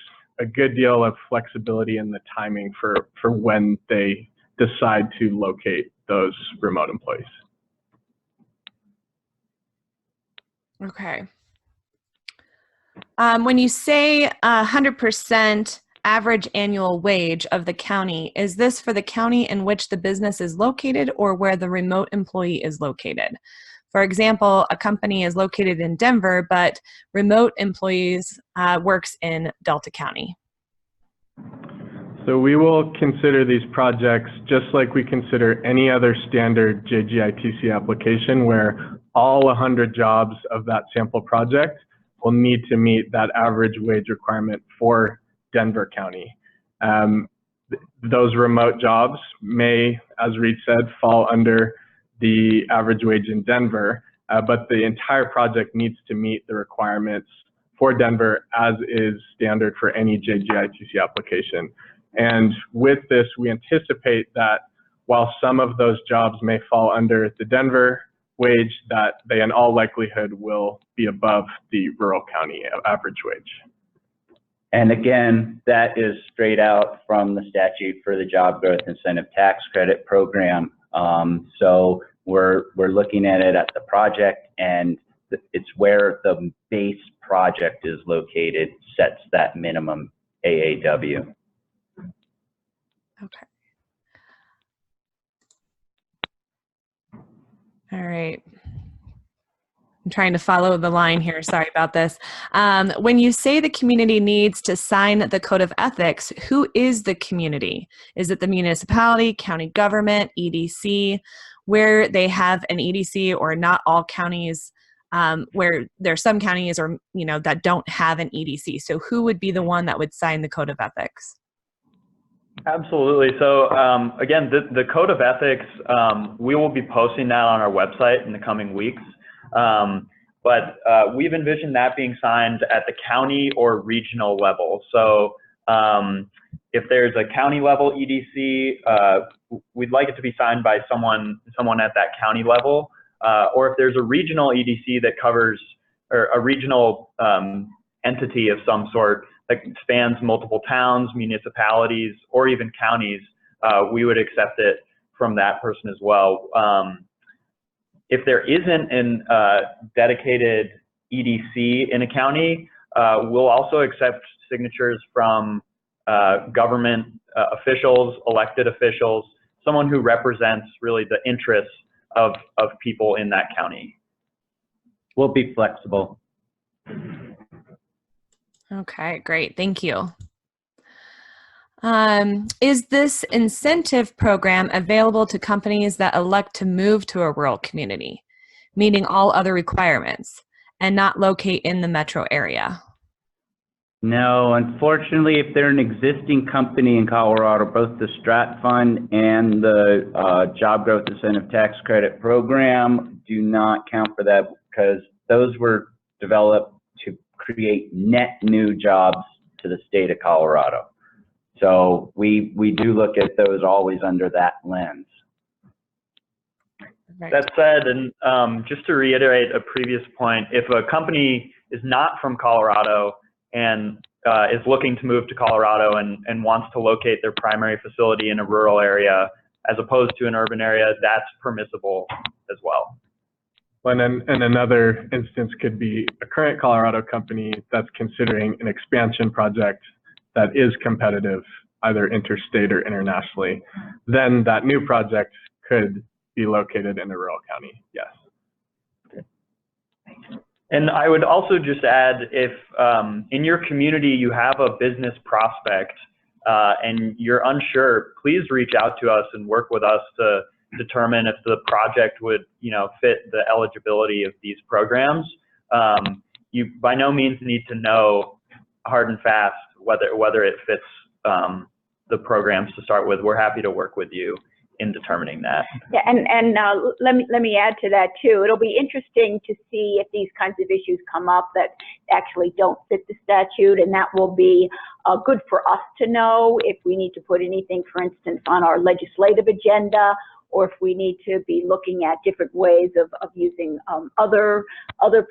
a good deal of flexibility in the timing for when they decide to locate those remote employees. Okay. When you say 100% average annual wage of the county, is this for the county in which the business is located or where the remote employee is located? For example, a company is located in Denver, but remote employees works in Delta County. So we will consider these projects just like we consider any other standard JGITC application where all 100 jobs of that sample project will need to meet that average wage requirement for Denver County. Those remote jobs may, as Reed said, fall under the average wage in Denver, but the entire project needs to meet the requirements for Denver as is standard for any JGITC application. And with this, we anticipate that while some of those jobs may fall under the Denver wage, that they in all likelihood will be above the rural county average wage. And again, that is straight out from the statute for the Job Growth Incentive Tax Credit Program. So we're looking at it at the project, and it's where the base project is located sets that minimum AAW. Okay. All right. I'm trying to follow the line here. Sorry about this. When you say the community needs to sign the code of ethics, who is the community? Is it the municipality, county government, EDC, where they have an EDC, or not all counties, where there's some counties or that don't have an EDC? So who would be the one that would sign the code of ethics? Absolutely. So again, the code of ethics, we will be posting that on our website in the coming weeks. But we've envisioned that being signed at the county or regional level. So if there's a county level EDC, we'd like it to be signed by someone at that county level. Or if there's a regional EDC that covers, or a regional entity of some sort that spans multiple towns, municipalities, or even counties, we would accept it from that person as well. If there isn't a dedicated EDC in a county, we'll also accept signatures from government officials, elected officials, someone who represents really the interests of people in that county. We'll be flexible. Okay, great. Thank you. Is this incentive program available to companies that elect to move to a rural community, meeting all other requirements, and not locate in the metro area? No, unfortunately, if they're an existing company in Colorado, both the Strat Fund and the Job Growth Incentive Tax Credit Program do not count for that, because those were developed to create net new jobs to the state of Colorado. So we do look at those always under that lens. Right. That said, and just to reiterate a previous point, if a company is not from Colorado and is looking to move to Colorado and wants to locate their primary facility in a rural area as opposed to an urban area, that's permissible as well. And another instance could be a current Colorado company that's considering an expansion project that is competitive, either interstate or internationally. Then that new project could be located in a rural county, yes. And I would also just add, if in your community you have a business prospect and you're unsure, please reach out to us and work with us to determine if the project would, fit the eligibility of these programs. You by no means need to know hard and fast whether it fits the programs to start with. We're happy to work with you in determining that. Yeah, and let me add to that too. It'll be interesting to see if these kinds of issues come up that actually don't fit the statute, and that will be good for us to know if we need to put anything, for instance, on our legislative agenda, or if we need to be looking at different ways of using other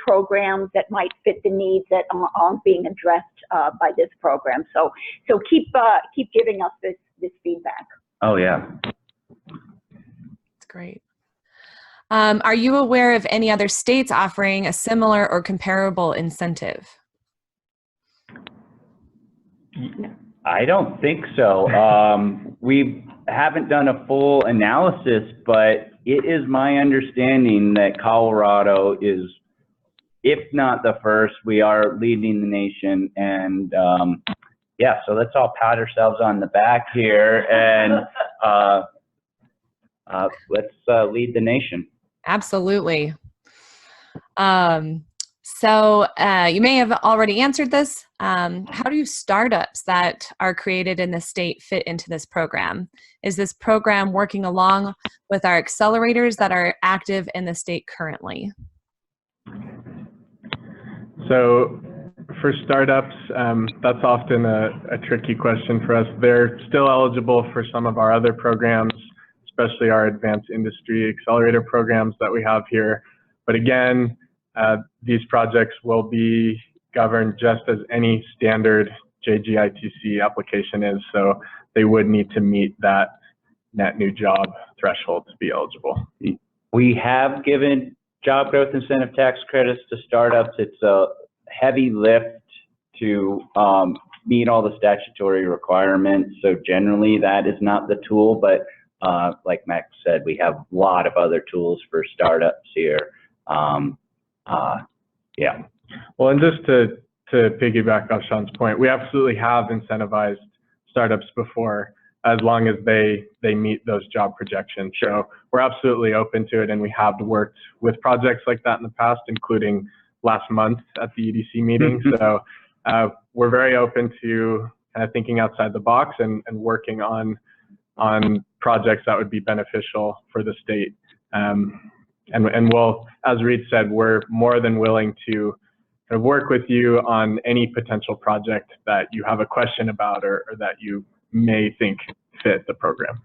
programs that might fit the needs that aren't being addressed by this program. So keep giving us this feedback. Oh yeah. That's great. Are you aware of any other states offering a similar or comparable incentive? I don't think so. We haven't done a full analysis, but it is my understanding that Colorado is, if not the first, we are leading the nation. And yeah, so let's all pat ourselves on the back here and let's lead the nation. Absolutely. So you may have already answered this. How do startups that are created in the state fit into this program? Is this program working along with our accelerators that are active in the state currently? So for startups, that's often a tricky question for us. They're still eligible for some of our other programs, especially our advanced industry accelerator programs that we have here. But again, these projects will be governed just as any standard JGITC application is, so they would need to meet that net new job threshold to be eligible. We have given job growth incentive tax credits to startups. It's a heavy lift to meet all the statutory requirements, so generally that is not the tool, but like Max said, we have a lot of other tools for startups here. Yeah. Well, and just to piggyback off Sean's point, we absolutely have incentivized startups before, as long as they meet those job projections. So we're absolutely open to it, and we have worked with projects like that in the past, including last month at the EDC meeting. So we're very open to kind of thinking outside the box and working on projects that would be beneficial for the state. And we'll, as Reed said, we're more than willing to kind of work with you on any potential project that you have a question about or that you may think fit the program.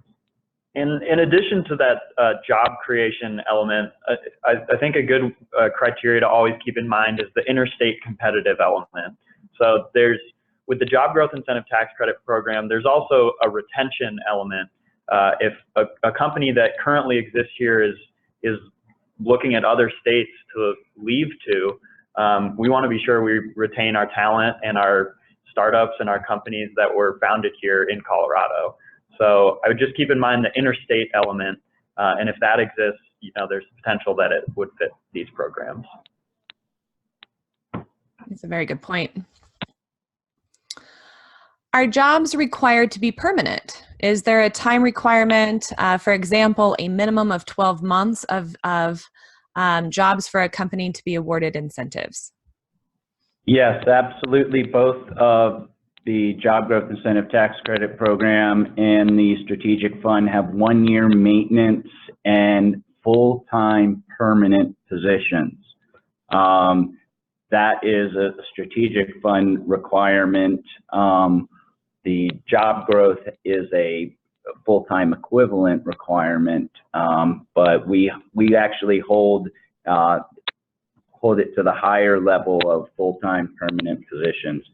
In addition to that job creation element, I think a good criteria to always keep in mind is the interstate competitive element. So with the job growth incentive tax credit program, there's also a retention element. If a company that currently exists here is looking at other states to leave to, we want to be sure we retain our talent and our startups and our companies that were founded here in Colorado. So I would just keep in mind the interstate element, and if that exists, there's potential that it would fit these programs. That's a very good point. Are jobs required to be permanent? Is there a time requirement, for example, a minimum of 12 months of jobs for a company to be awarded incentives? Yes, absolutely. Both of the Job Growth Incentive Tax Credit Program and the Strategic Fund have 1-year maintenance and full-time permanent positions. That is a Strategic Fund requirement. The job growth is a full-time equivalent requirement, but we actually hold it to the higher level of full-time permanent positions,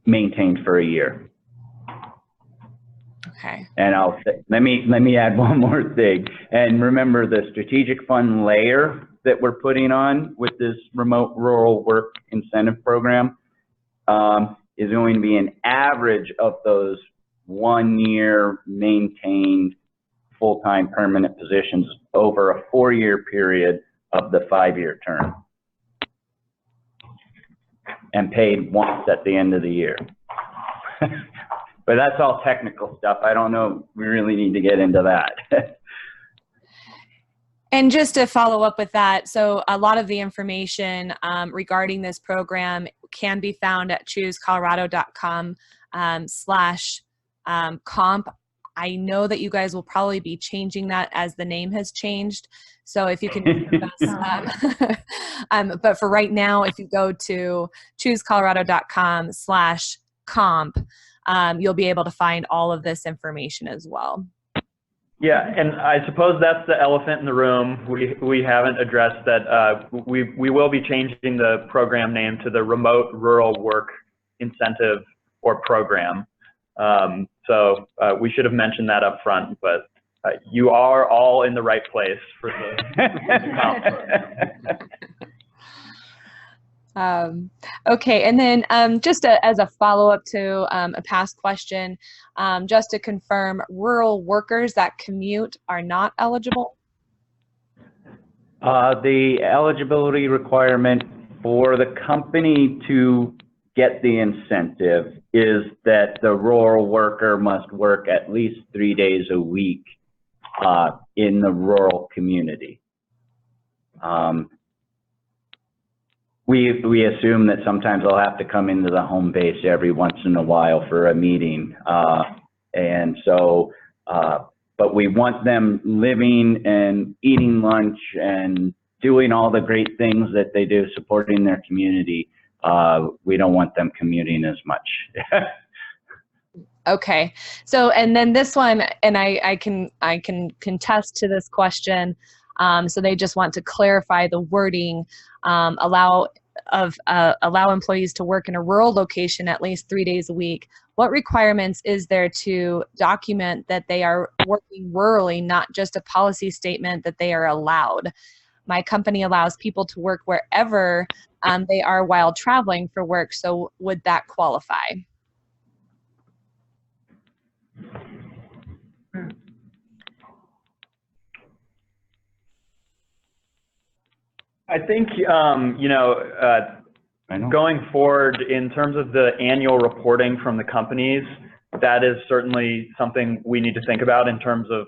maintained for a year. Okay. And let me add one more thing. And remember, the Strategic Fund layer that we're putting on with this remote rural work incentive program is going to be an average of those 1-year maintained full-time permanent positions over a 4-year period of the 5-year term, and paid once at the end of the year. But that's all technical stuff. I don't know, we really need to get into that. And just to follow up with that, so a lot of the information regarding this program can be found at choosecolorado.com /comp. I know that you guys will probably be changing that as the name has changed. So if you can give us, but for right now, if you go to choosecolorado.com /comp, you'll be able to find all of this information as well. Yeah, and I suppose that's the elephant in the room. We haven't addressed that. We will be changing the program name to the Remote Rural Work Incentive or Program. So we should have mentioned that up front, but you are all in the right place for the Okay, and then just as a follow-up to a past question, just to confirm, rural workers that commute are not eligible? The eligibility requirement for the company to get the incentive is that the rural worker must work at least 3 days a week in the rural community. We assume that sometimes they'll have to come into the home base every once in a while for a meeting. And so, but we want them living and eating lunch and doing all the great things that they do, supporting their community. We don't want them commuting as much. Okay, so and then this one, and I can contest to this question. So they just want to clarify the wording, allow employees to work in a rural location at least 3 days a week. What requirements is there to document that they are working rurally, not just a policy statement that they are allowed? My company allows people to work wherever they are while traveling for work, so would that qualify? I think, going forward in terms of the annual reporting from the companies, that is certainly something we need to think about in terms of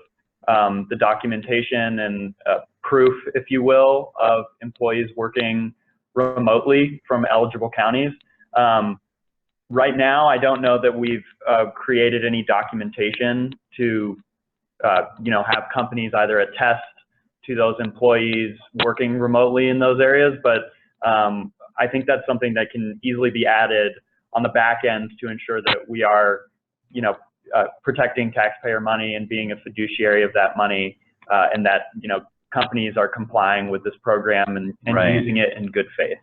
the documentation and proof, if you will, of employees working remotely from eligible counties. Right now, I don't know that we've created any documentation to, have companies either attest to those employees working remotely in those areas, but I think that's something that can easily be added on the back end to ensure that we are, protecting taxpayer money and being a fiduciary of that money, and that, companies are complying with this program and right. using it in good faith.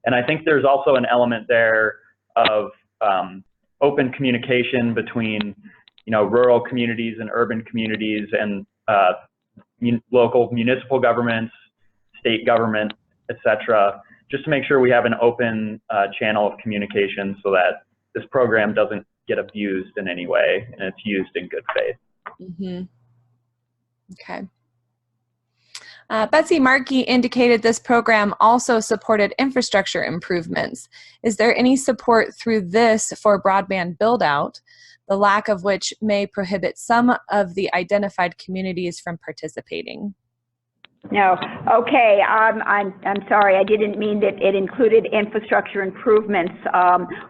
And I think there's also an element there of open communication between, rural communities and urban communities and local municipal governments, state government, etc., just to make sure we have an open channel of communication so that this program doesn't get abused in any way and it's used in good faith. Mm-hmm. Okay. Betsy Markey indicated this program also supported infrastructure improvements. Is there any support through this for broadband build-out, the lack of which may prohibit some of the identified communities from participating? No. Okay. I'm sorry. I didn't mean that it included infrastructure improvements.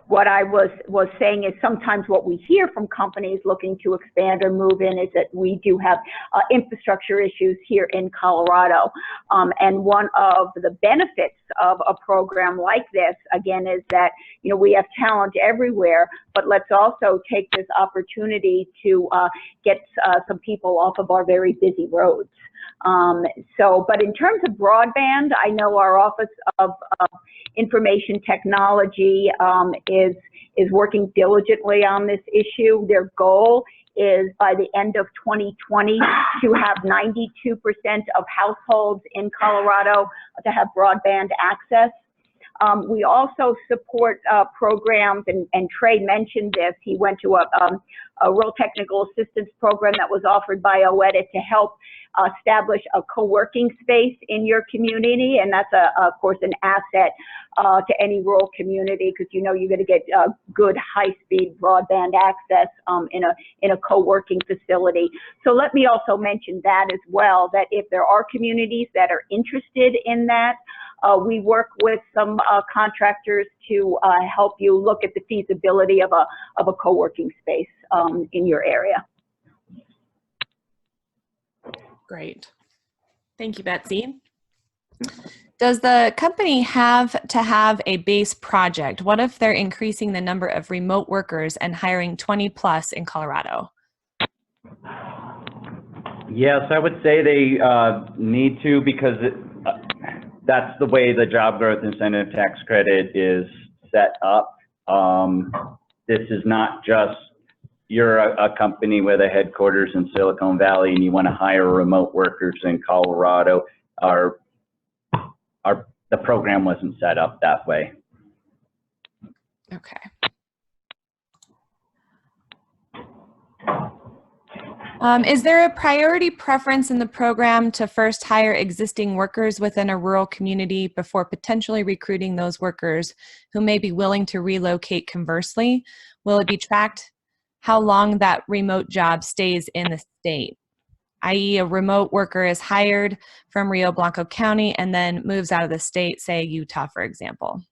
What I was saying is sometimes what we hear from companies looking to expand or move in is that we do have infrastructure issues here in Colorado. And one of the benefits of a program like this, again, is that, we have talent everywhere, but let's also take this opportunity to get some people off of our very busy roads. But in terms of broadband, I know our Office of Information Technology is working diligently on this issue. Their goal is by the end of 2020 to have 92% of households in Colorado to have broadband access. We also support programs, and Trey mentioned this. He went to rural technical assistance program that was offered by OEDIT to help establish a co-working space in your community, and that's of course an asset to any rural community, because you know you're going to get good high-speed broadband access in a co-working facility. So let me also mention that as well, that if there are communities that are interested in that, we work with some contractors to help you look at the feasibility of a co-working space in your area. Great. Thank you, Betsy. Does the company have to have a base project? What if they're increasing the number of remote workers and hiring 20 plus in Colorado? Yes, I would say they need to, because that's the way the job growth incentive tax credit is set up. This is not just you're a company with a headquarters in Silicon Valley and you want to hire remote workers in Colorado. The program wasn't set up that way. Okay. Is there a priority preference in the program to first hire existing workers within a rural community before potentially recruiting those workers who may be willing to relocate conversely? Will it be tracked how long that remote job stays in the state? I.e., a remote worker is hired from Rio Blanco County and then moves out of the state, say Utah, for example.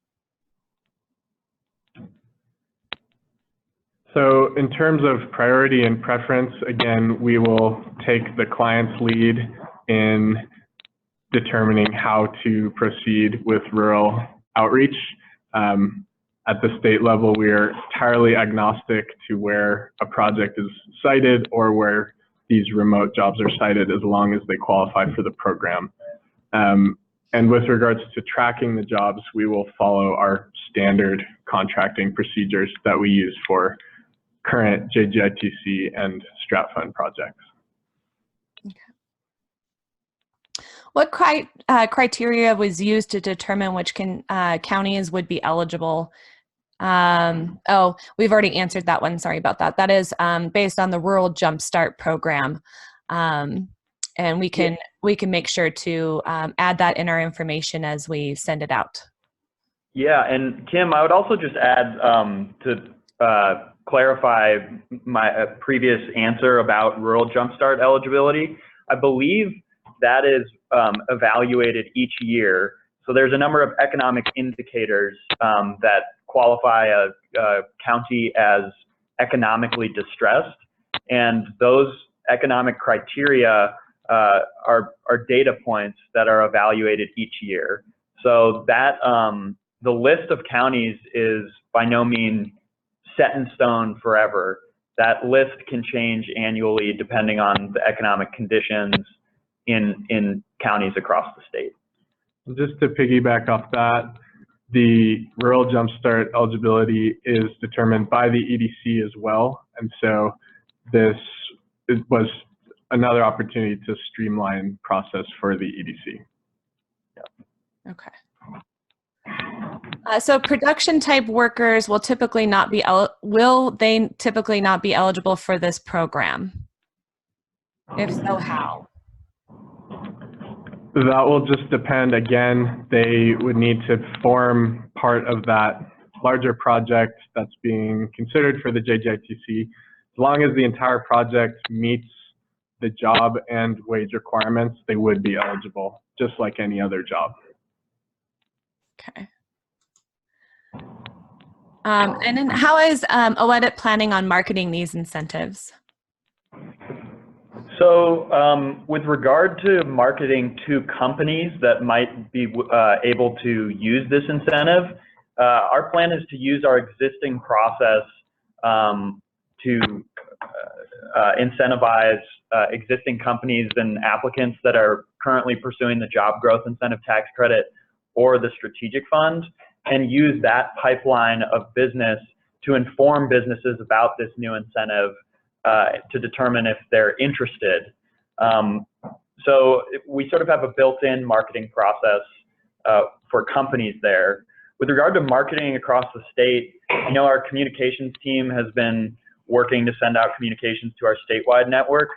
So in terms of priority and preference, again, we will take the client's lead in determining how to proceed with rural outreach. At the state level, we are entirely agnostic to where a project is cited or where these remote jobs are cited, as long as they qualify for the program. And with regards to tracking the jobs, we will follow our standard contracting procedures that we use for current JGITC and strat fund projects. Okay. What criteria was used to determine which counties would be eligible? Oh, we've already answered that one. Sorry about that. That is based on the Rural Jumpstart program. And we can make sure to add that in our information as we send it out. Yeah, and Kim, I would also just add to clarify my previous answer about Rural Jumpstart eligibility. I believe that is evaluated each year. So there's a number of economic indicators that qualify a county as economically distressed, and those economic criteria are data points that are evaluated each year. So that the list of counties is by no means set in stone forever. That list can change annually depending on the economic conditions in counties across the state. Just to piggyback off that, the Rural Jumpstart eligibility is determined by the EDC as well. And so this was another opportunity to streamline process for the EDC. Okay. So production type workers will typically not be typically not be eligible for this program? If so, how? That will just depend. Again, they would need to form part of that larger project that's being considered for the JGITC. As long as the entire project meets the job and wage requirements, they would be eligible, just like any other job. Okay. And then how is OEDIT planning on marketing these incentives? So with regard to marketing to companies that might be able to use this incentive, our plan is to use our existing process to incentivize existing companies and applicants that are currently pursuing the job growth incentive tax credit or the strategic fund, and use that pipeline of business to inform businesses about this new incentive to determine if they're interested. So we sort of have a built-in marketing process for companies there. With regard to marketing across the state, I know our communications team has been working to send out communications to our statewide network.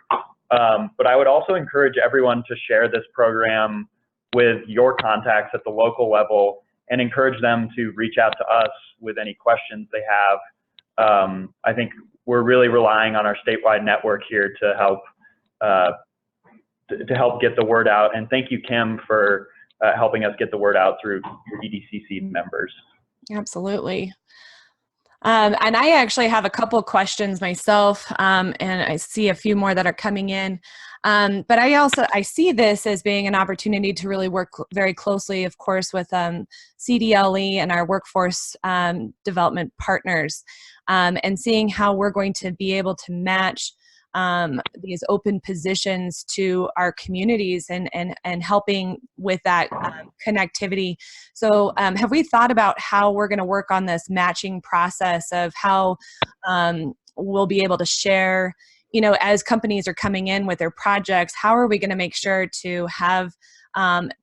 But I would also encourage everyone to share this program with your contacts at the local level and encourage them to reach out to us with any questions they have. I think we're really relying on our statewide network here to help get the word out. And thank you, Kim, for helping us get the word out through EDCC members. Absolutely. And I actually have a couple questions myself, and I see a few more that are coming in. But I see this as being an opportunity to really work very closely, of course, with CDLE and our workforce development partners, and seeing how we're going to be able to match these open positions to our communities and helping with that connectivity. So have we thought about how we're going to work on this matching process of how we'll be able to share, you know, as companies are coming in with their projects, how are we going to make sure to have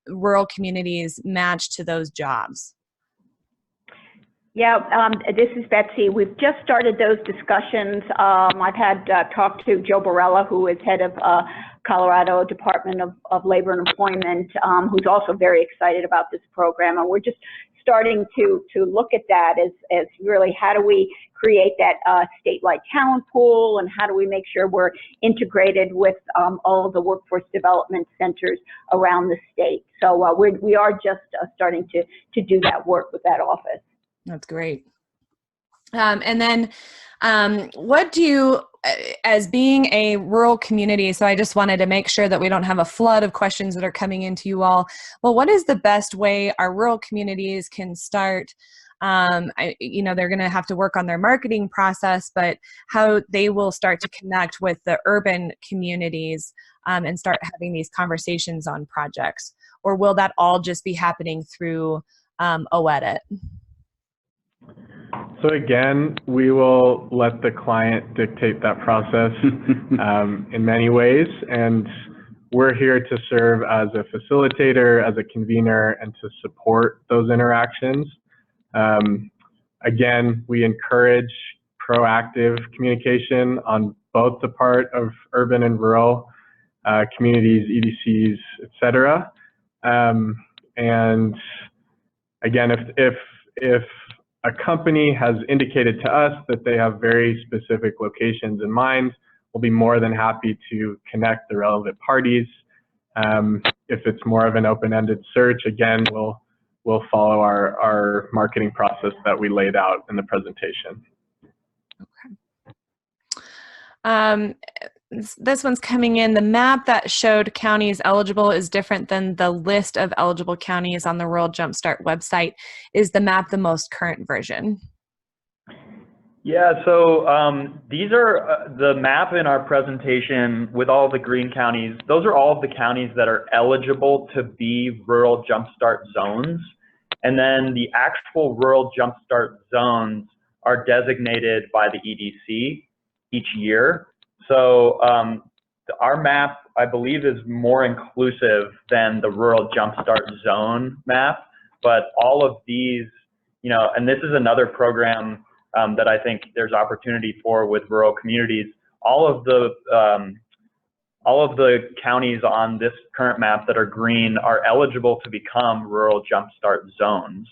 rural communities matched to those jobs? Yeah, this is Betsy. We've just started those discussions. I've had talked to Joe Borrella, who is head of Colorado Department of Labor and Employment, who's also very excited about this program. And we're just starting to look at that as really how do we create that statewide talent pool, and how do we make sure we're integrated with all of the workforce development centers around the state. So we are just starting to do that work with that office. That's great. And then what do you, as being a rural community, so I just wanted to make sure that we don't have a flood of questions that are coming into you all. Well, what is the best way our rural communities can start? You know, they're going to have to work on their marketing process, but how they will start to connect with the urban communities and start having these conversations on projects? Or will that all just be happening through OEDIT? So again, we will let the client dictate that process in many ways, and we're here to serve as a facilitator, as a convener, and to support those interactions. Again, we encourage proactive communication on both the part of urban and rural communities, EDCs, et cetera. And again, if a company has indicated to us that they have very specific locations in mind, we'll be more than happy to connect the relevant parties. If it's more of an open-ended search, again, we'll follow our marketing process that we laid out in the presentation. Okay. This one's coming in. The map that showed counties eligible is different than the list of eligible counties on the Rural Jumpstart website. Is the map the most current version? Yeah, so these are the map in our presentation with all the green counties. Those are all of the counties that are eligible to be Rural Jumpstart zones. And then the actual Rural Jumpstart zones are designated by the EDC each year. So our map, I believe, is more inclusive than the Rural Jumpstart Zone map. But all of these, you know, and this is another program that I think there's opportunity for with rural communities. All of the counties on this current map that are green are eligible to become Rural Jumpstart zones,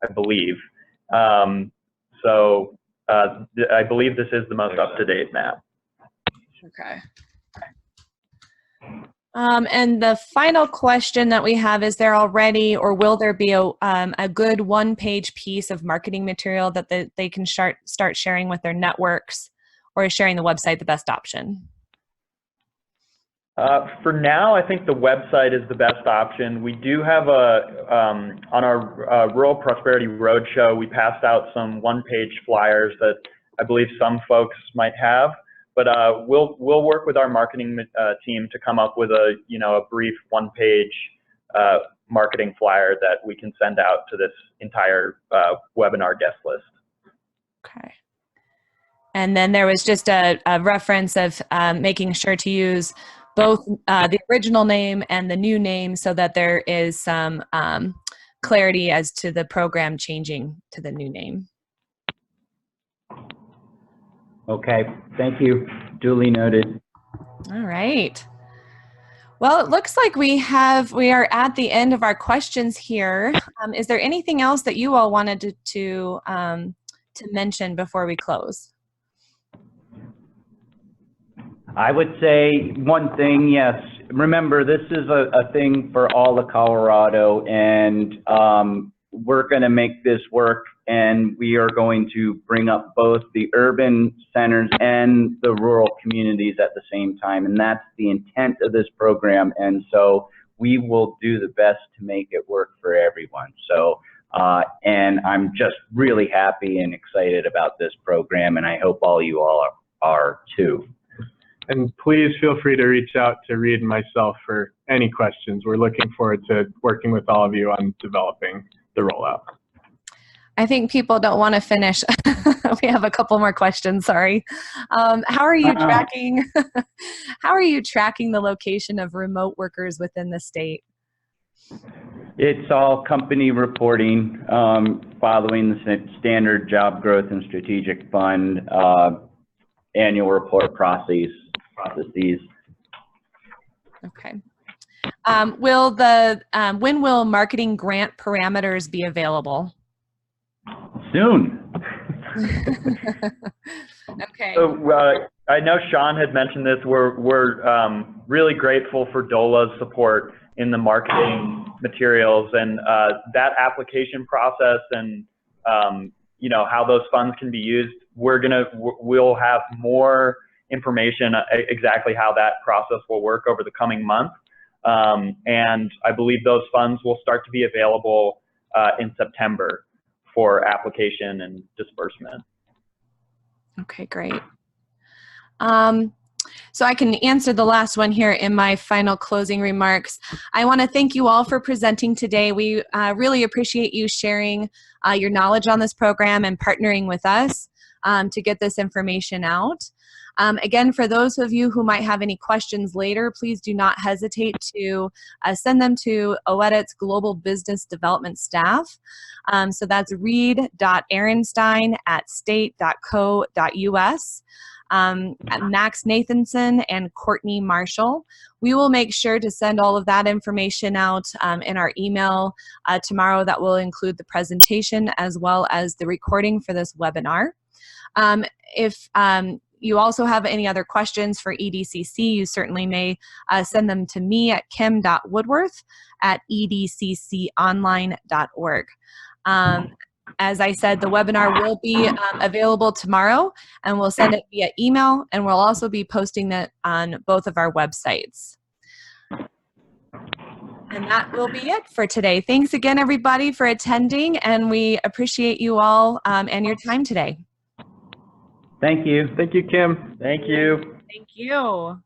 I believe. So I believe this is the most up-to-date map. Okay. And the final question that we have, is there already, or will there be a good one-page piece of marketing material that they can start sharing with their networks, or is sharing the website the best option? For now, I think the website is the best option. We do have on our Rural Prosperity Roadshow, we passed out some one-page flyers that I believe some folks might have. But we'll work with our marketing team to come up with a brief one-page marketing flyer that we can send out to this entire webinar guest list. Okay. And then there was just a reference of making sure to use both the original name and the new name so that there is some clarity as to the program changing to the new name. Okay, thank you. Duly noted. All right. Well, it looks like we are at the end of our questions here. Is there anything else that you all wanted to mention before we close? I would say one thing, yes. Remember, this is a thing for all of Colorado, and we're going to make this work, and we are going to bring up both the urban centers and the rural communities at the same time, and that's the intent of this program, and so we will do the best to make it work for everyone. So, and I'm just really happy and excited about this program, and I hope all you all are too. And please feel free to reach out to Reed and myself for any questions. We're looking forward to working with all of you on developing the rollout. I think people don't want to finish. We have a couple more questions, sorry. How are you tracking, how are you tracking the location of remote workers within the state? It's all company reporting, following the standard job growth and strategic fund annual report processes. Okay. When will marketing grant parameters be available? Soon. Okay. So I know Sean had mentioned this. We're really grateful for DOLA's support in the marketing materials, and that application process and you know, how those funds can be used. We'll have more information exactly how that process will work over the coming month. And I believe those funds will start to be available in September for application and disbursement. Okay, great. So I can answer the last one here in my final closing remarks. I want to thank you all for presenting today. We really appreciate you sharing your knowledge on this program and partnering with us to get this information out. Again, for those of you who might have any questions later, please do not hesitate to send them to OEDIT's Global Business Development staff. So that's reed.arenshtein@state.co.us. Max Nathanson and Courtney Marshall. We will make sure to send all of that information out in our email tomorrow that will include the presentation as well as the recording for this webinar. If you also have any other questions for EDCC, you certainly may send them to me at kim.woodworth@edcconline.org. As I said, the webinar will be available tomorrow, and we'll send it via email, and we'll also be posting that on both of our websites. And that will be it for today. Thanks again, everybody, for attending, and we appreciate you all and your time today. Thank you. Thank you, Kim. Thank you. Thank you.